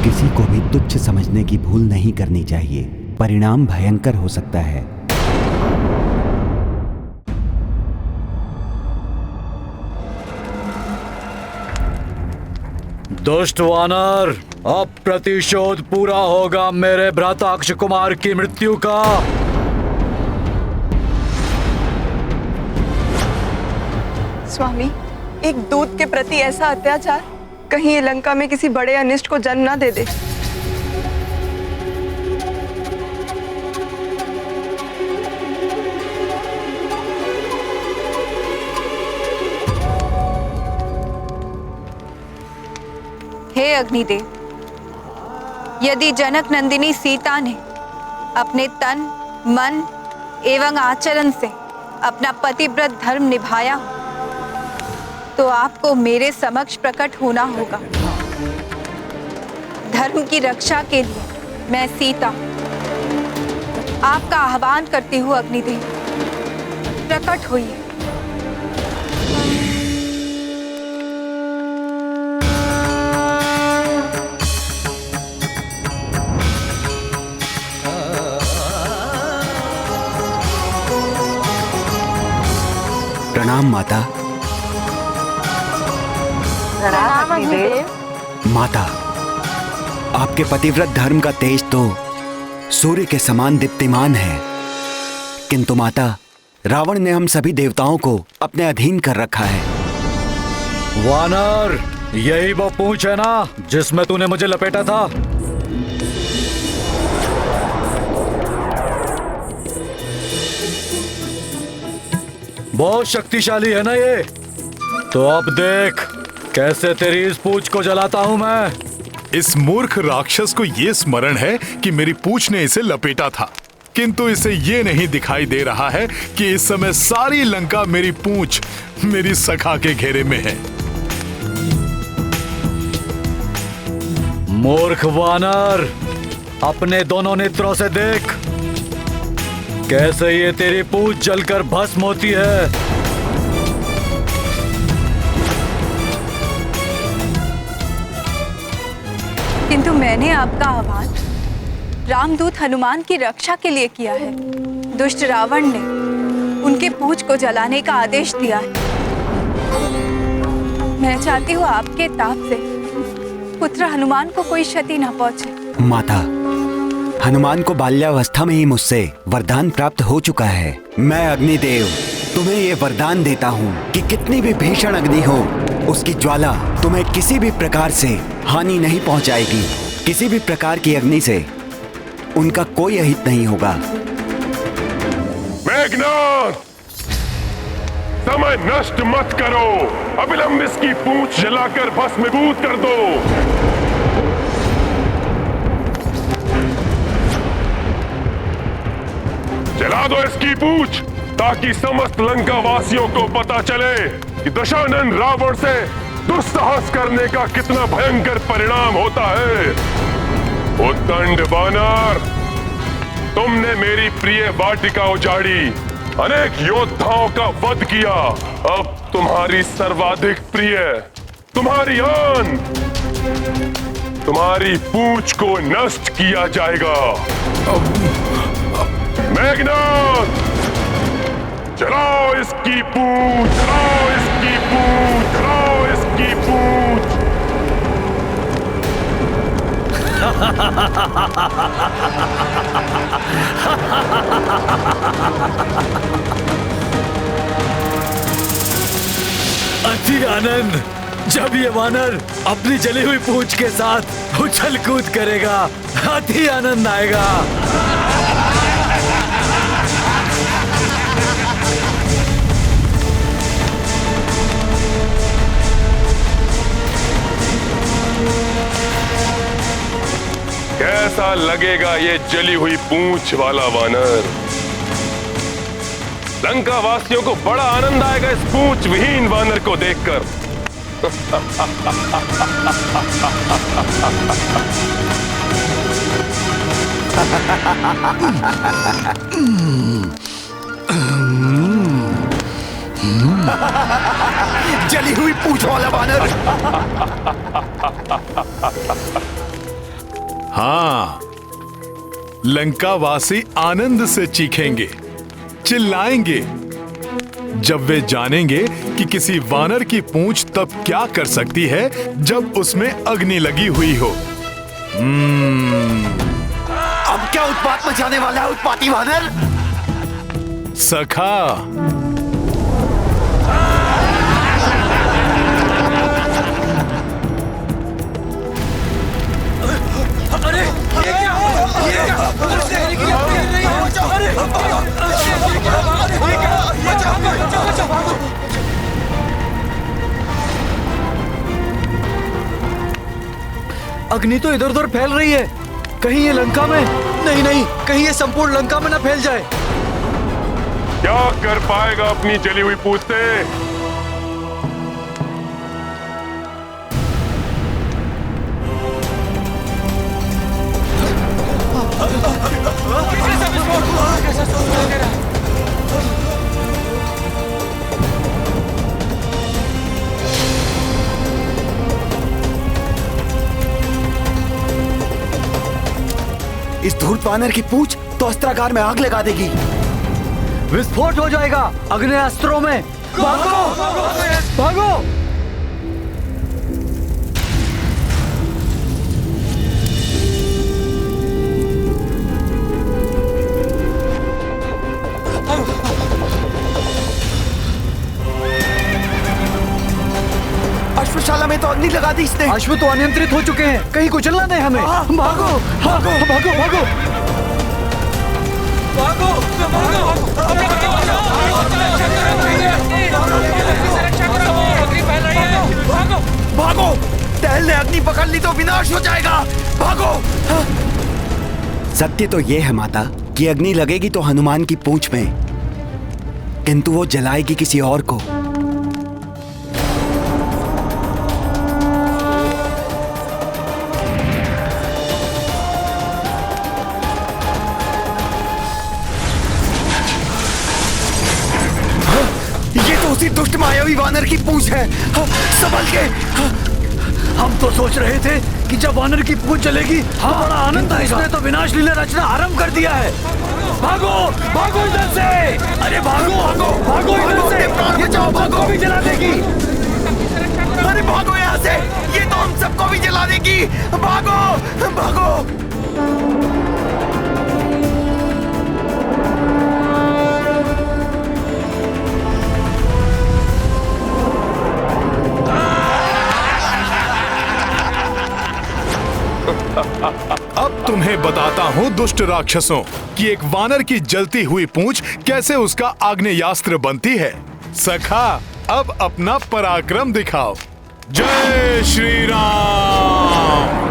किसी को भी तुच्छ समझने की भूल नहीं करनी चाहिए, परिणाम भयंकर हो सकता है। दुष्ट वानर, अब प्रतिशोध पूरा होगा मेरे भ्राता अक्ष कुमार की मृत्यु का। स्वामी, एक दूत के प्रति ऐसा अत्याचार कहीं ये लंका में किसी बड़े अनिष्ट को जन्म ना दे दे। हे अग्निदेव, यदि जनक नंदिनी सीता ने अपने तन, मन एवं आचरण से अपना पतिव्रत धर्म निभाया तो आपको मेरे समक्ष प्रकट होना होगा। धर्म की रक्षा के लिए मैं सीता आपका आह्वान करती हूँ। अग्निदेव, प्रकट होइए। प्रणाम माता। प्रणाम अग्निदेव। माता, आपके पतिव्रत धर्म का तेज तो सूर्य के समान दीप्तिमान है, किंतु माता, रावण ने हम सभी देवताओं को अपने अधीन कर रखा है। वानर, यही वो पूंछ है ना जिसमें तूने मुझे लपेटा था? बहुत शक्तिशाली है ना ये? तो अब देख कैसे तेरी इस पूंछ को जलाता हूं मैं। इस मूर्ख राक्षस को ये स्मरण है कि मेरी पूंछ ने इसे लपेटा था, किंतु इसे ये नहीं दिखाई दे रहा है कि इस समय सारी लंका मेरी पूंछ, मेरी सखा के घेरे में है। मूर्ख वानर, अपने दोनों नेत्रों से देख कैसे ये तेरी पूंछ जलकर भस्म होती है। किंतु मैंने आपका आह्वान रामदूत हनुमान की रक्षा के लिए किया है। दुष्ट रावण ने उनके पूंछ को जलाने का आदेश दिया है। मैं चाहती हूँ आपके ताप से पुत्र हनुमान को कोई क्षति न पहुंचे। माता, हनुमान को बाल्यावस्था में ही मुझसे वरदान प्राप्त हो चुका है। मैं अग्निदेव तुम्हें ये वरदान देता हूँ कि कितनी भी भीषण अग्नि हो, उसकी ज्वाला तुम्हें किसी भी प्रकार से हानि नहीं पहुँचाएगी। किसी भी प्रकार की अग्नि से उनका कोई अहित नहीं होगा। मेघनाद, समय नष्ट मत करो। अविलंब इसकी पूंछ जलाकर भस्मीभूत कर दो। जला दो इसकी पूंछ, ताकि समस्त लंका वासियों को पता चले कि दशानन रावण से दुस्साहस करने का कितना भयंकर परिणाम होता है। उद्दंड वानर, तुमने मेरी प्रिय वाटिका उजाड़ी, अनेक योद्धाओं का वध किया। अब तुम्हारी सर्वाधिक प्रिय, तुम्हारी आन, तुम्हारी पूंछ को नष्ट किया जाएगा। मेघनाद, जलाओ इसकी पूंछ, जलाओ इसकी पूंछ, जलाओ इसकी पूंछ। अति आनंद, जब ये वानर अपनी जली हुई पूंछ के साथ उछल कूद करेगा, अति आनंद आएगा। कैसा लगेगा ये जली हुई पूंछ वाला वानर? लंका वासियों को बड़ा आनंद आएगा इस पूंछ विहीन वानर को देखकर। जली हुई पूंछ वाला वानर। हाँ, लंकावासी आनंद से चीखेंगे, चिल्लाएंगे जब वे जानेंगे कि किसी वानर की पूंछ तब क्या कर सकती है जब उसमें अग्नि लगी हुई हो। अब क्या उत्पात मचाने वाला है उत्पाती वानर? सखा, अरे ये क्या हो? ये क्या? अग्नि तो इधर उधर फैल रही है। कहीं ये लंका में नहीं, नहीं, कहीं ये संपूर्ण लंका में ना फैल जाए। क्या कर पाएगा अपनी जली हुई पूंछ से? इस धूर्त वानर की पूंछ तो अस्त्रागार में आग लगा देगी। विस्फोट हो जाएगा अग्नि अस्त्रों में। भागो, भागो। अश्वशाला में तो अग्नि लगा दी इसने। अश्व तो अनियंत्रित हो चुके हैं, कहीं कुचल ना दे हमें। भागो, भागो, भागो, भागो, भागो, भागो। टहल ने अग्नि पकड़ ली तो विनाश हो जाएगा। भागो। सत्य तो ये है माता कि अग्नि लगेगी तो हनुमान की पूंछ में, किंतु वो जलाएगी किसी और को। उसी दुष्ट मायावी वानर की पूंछ है। संभल के। हम तो सोच रहे थे कि जब वानर की पूंछ चलेगी तो बड़ा आनंद आएगा। इसने तो विनाश लीला रचना आरंभ कर दिया है। भागो, भागो इधर से। अरे भागो, भागो, भागो इधर से। प्राण बचाओ, भागो। भी जला देगी। अरे भागो यहाँ से, ये तो हम सबको भी जला देगी। भागो, भागो। तुम्हें बताता हूँ दुष्ट राक्षसों कि एक वानर की जलती हुई पूंछ कैसे उसका आग्नेयास्त्र बनती है। सखा, अब अपना पराक्रम दिखाओ। जय श्री राम।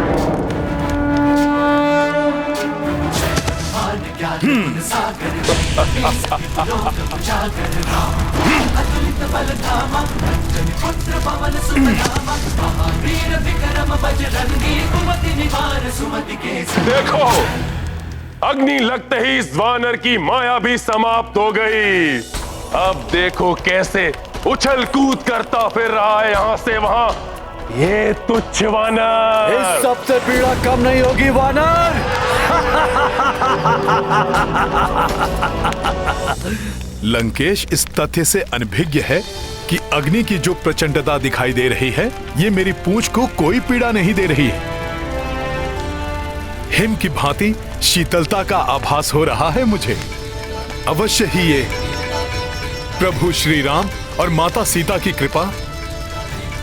देखो, अग्नि लगते ही इस वानर की माया भी समाप्त हो गई। अब देखो कैसे उछल कूद करता फिर रहा है यहाँ से वहां। ये तुच्छ वानर। इस सबसे पीड़ा कम नहीं होगी वानर। लंकेश इस तथ्य से अनभिज्ञ है कि अग्नि की जो प्रचंडता दिखाई दे रही है, ये मेरी पूंछ को कोई पीड़ा नहीं दे रही है। हिम की भांति शीतलता का आभास हो रहा है मुझे। अवश्य ही ये प्रभु श्री राम और माता सीता की कृपा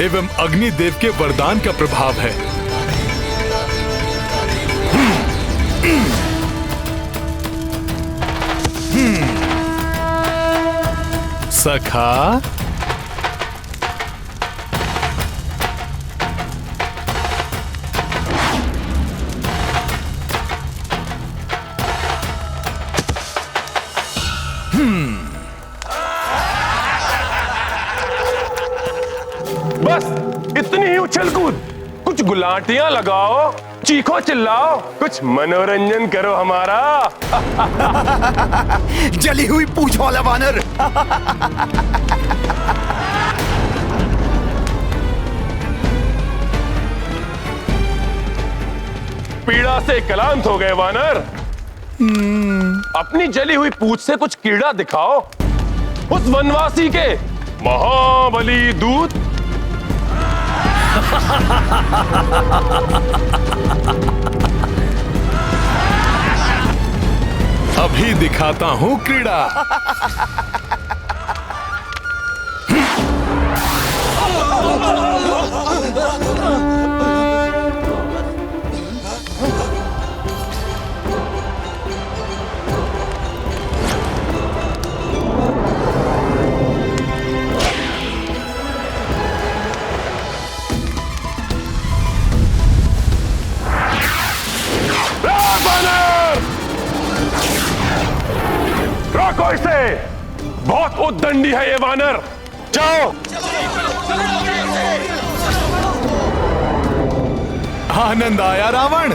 एवं अग्निदेव के वरदान का प्रभाव है। सखा, बस इतनी ही उछल कूद। कुछ गुलाटियां लगाओ, चीखो चिल्लाओ, कुछ मनोरंजन करो हमारा। जली हुई पूंछ वाला वानर। पीड़ा से क्लांत हो गए वानर। अपनी जली हुई पूंछ से कुछ कीड़ा दिखाओ उस वनवासी के महाबली दूत। अभी दिखाता हूं क्रीड़ा। रोको इसे, बहुत उद्दंडी है ये वानर। जाओ। आनंद आया रावण।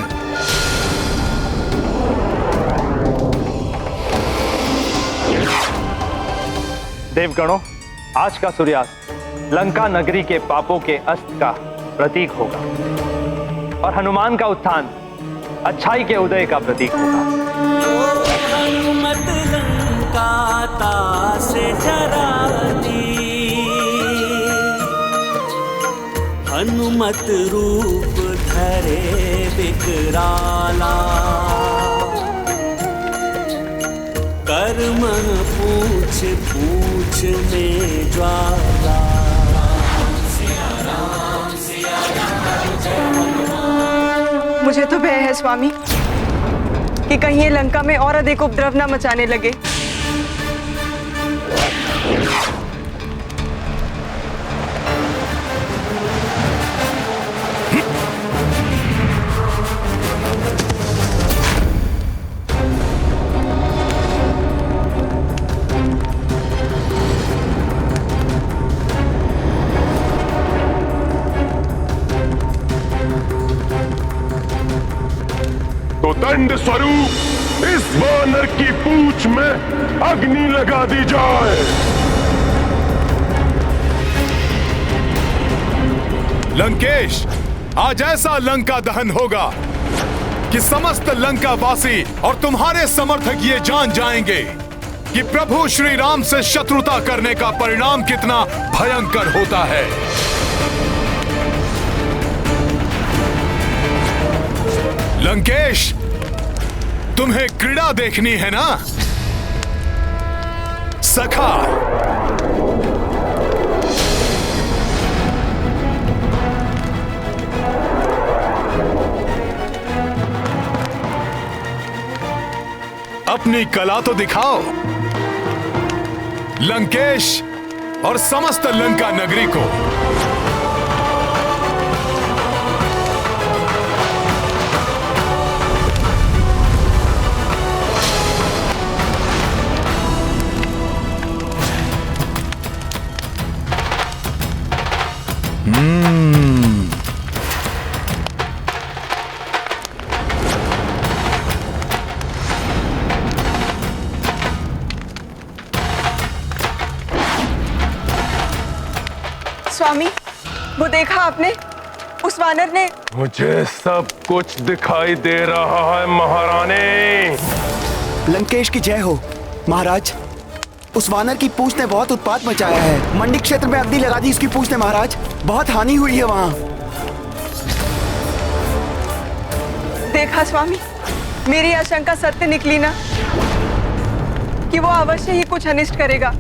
देवगणों, आज का सूर्यास्त लंका नगरी के पापों के अस्त का प्रतीक होगा और हनुमान का उत्थान अच्छाई के उदय का प्रतीक होगा। हनुमत लंका से जराती, हनुमत रूप धरे विकराला, कर्म पूछ पूछ में ज्वाला। मुझे तो भय है स्वामी कि कहीं ये लंका में और अधिक उपद्रव न मचाने लगे। तो दंड स्वरूप इस वानर की पूंछ में अग्नि लगा दी जाए। लंकेश, आज ऐसा लंका दहन होगा कि समस्त लंका वासी और तुम्हारे समर्थक ये जान जाएंगे कि प्रभु श्री राम से शत्रुता करने का परिणाम कितना भयंकर होता है। लंकेश, तुम्हें क्रीड़ा देखनी है ना? सखा, अपनी कला तो दिखाओ। लंकेश और समस्त लंका नगरी को स्वामी, वो देखा आपने? उस वानर ने। मुझे सब कुछ दिखाई दे रहा है महारानी। लंकेश की जय हो महाराज। उस वानर की पूंछ ने बहुत उत्पात मचाया है। मंडी क्षेत्र में अग्नि लगा दी उसकी पूंछ ने महाराज। बहुत हानि हुई है वहां। देखा स्वामी, मेरी आशंका सत्य निकली ना कि वो अवश्य ही कुछ अनिष्ट करेगा।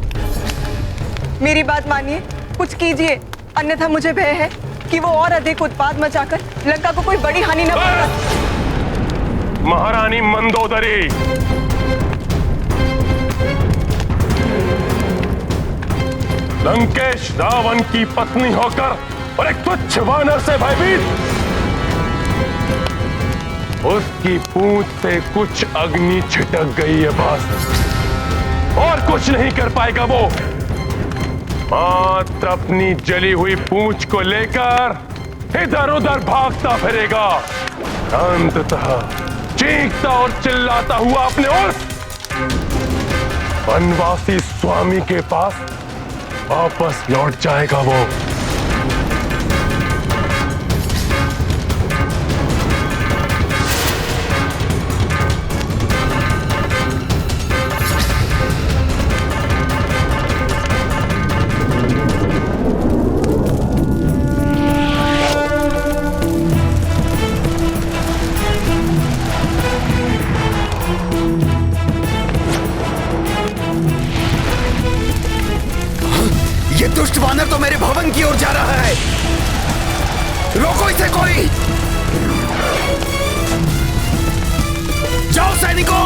मेरी बात मानिए, कुछ कीजिए, अन्यथा मुझे भय है कि वो और अधिक उत्पात मचाकर लंका को कोई बड़ी हानि न पहुंचाए। महारानी मंदोदरी, लंकेश रावण की पत्नी होकर और एक तुच्छ वानर से भयभीत, उसकी पूंछ से कुछ अग्नि छिटक गई है बस, और कुछ नहीं कर पाएगा वो। मात्र अपनी जली हुई पूंछ को लेकर इधर उधर भागता फिरेगा, अंततः चीखता और चिल्लाता हुआ अपने उस वनवासी स्वामी के पास वापस लौट जाएगा वो। दुष्ट वानर तो मेरे भवन की ओर जा रहा है। रोको इसे कोई। जाओ सैनिकों।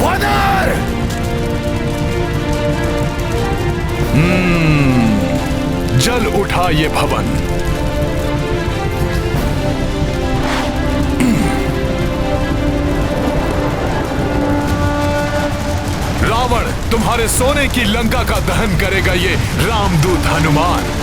वानर! जल उठा ये भवन। रावण तुम्हारे सोने की लंका का दहन करेगा ये रामदूत हनुमान।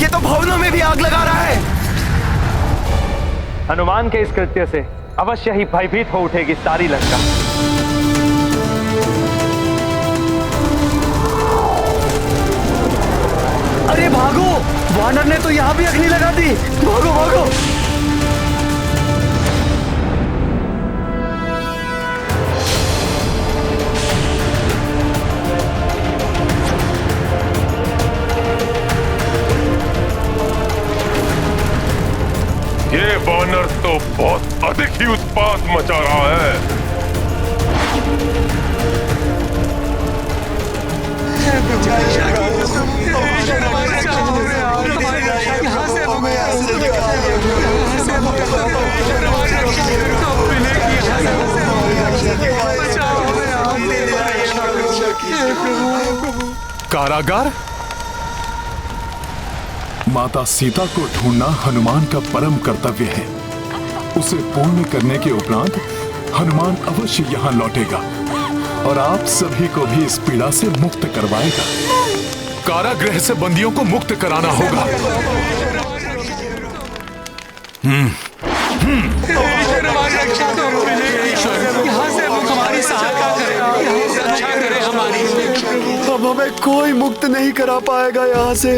ये तो भवनों में भी आग लगा रहा है। हनुमान के इस कृत्य से अवश्य ही भयभीत हो उठेगी सारी लंका। अरे भागो, वानर ने तो यहां भी अग्नि लगा दी। भागो भागो। ये वानर तो बहुत अधिक ही उत्पात मचा रहा है। कारागार? माता सीता को ढूंढना हनुमान का परम कर्तव्य है। उसे पूर्ण करने के उपरांत हनुमान अवश्य यहाँ लौटेगा और आप सभी को भी इस पीड़ा से मुक्त करवाएगा। कारागृह से बंदियों को मुक्त कराना होगा। यहाँ से हमारी अब हमें कोई मुक्त नहीं करा पाएगा यहाँ से।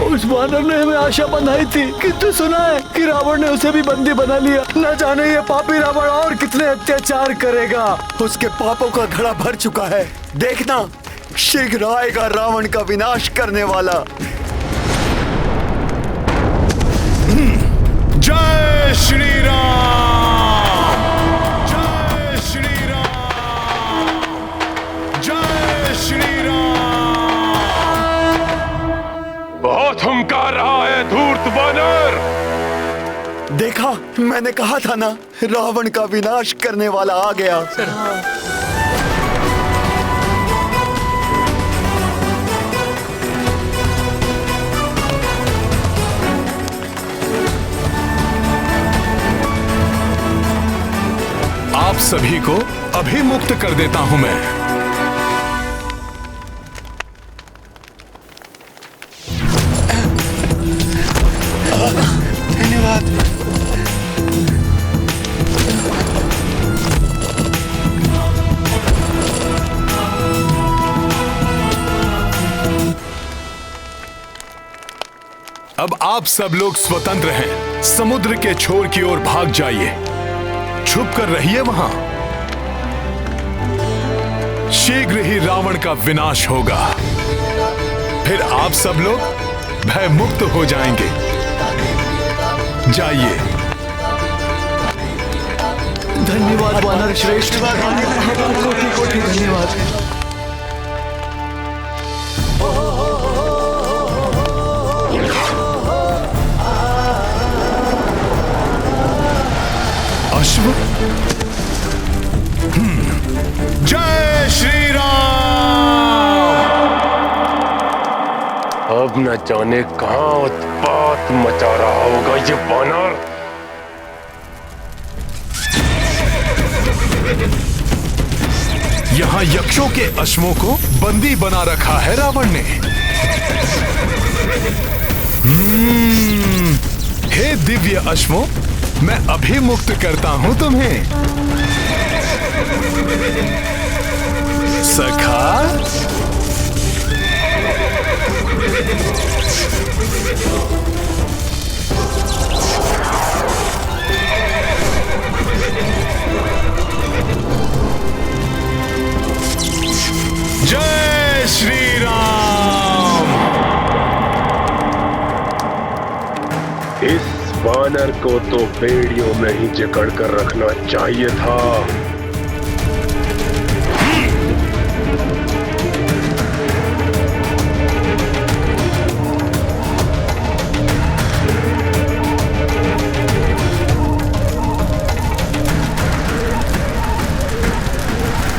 उस वानर ने हमें आशा बंधाई थी, किंतु सुना है कि रावण ने उसे भी बंदी बना लिया। न जाने ये पापी रावण और कितने अत्याचार करेगा। उसके पापों का घड़ा भर चुका है। देखना, शीघ्र आएगा रावण का विनाश करने वाला। जय श्री राम, जय श्री राम, जय श्री राम। बहुत हुंकार रहा है धूर्त वानर। देखा, मैंने कहा था ना, रावण का विनाश करने वाला आ गया। आप सभी को अभी मुक्त कर देता हूं मैं। धन्यवाद। अब आप सब लोग स्वतंत्र हैं। समुद्र के छोर की ओर भाग जाइए, छुप कर रहिए वहां। शीघ्र ही रावण का विनाश होगा, फिर आप सब लोग भय मुक्त हो जाएंगे। जाइए। धन्यवाद वानर श्रेष्ठ, कोटि कोटि धन्यवाद। अश्व। जय श्री राम। अब न जाने कहां उत्पात मचा रहा होगा ये वानर। यहां यक्षों के अश्वों को बंदी बना रखा है रावण ने। हे दिव्य अश्वों, मैं अभी मुक्त करता हूं तुम्हें। सखा, जय श्री राम। इस वानर को तो बेड़ियों में ही जकड़ कर रखना चाहिए था।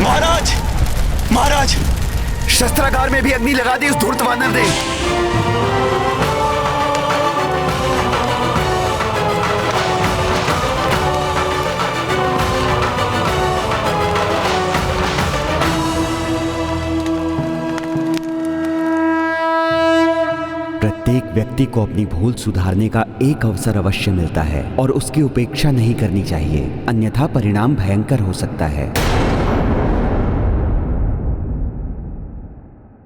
महाराज, महाराज, शस्त्रागार में भी अग्नि लगा दी उस धूर्त वानर ने। प्रत्येक व्यक्ति को अपनी भूल सुधारने का एक अवसर अवश्य मिलता है और उसकी उपेक्षा नहीं करनी चाहिए, अन्यथा परिणाम भयंकर हो सकता है।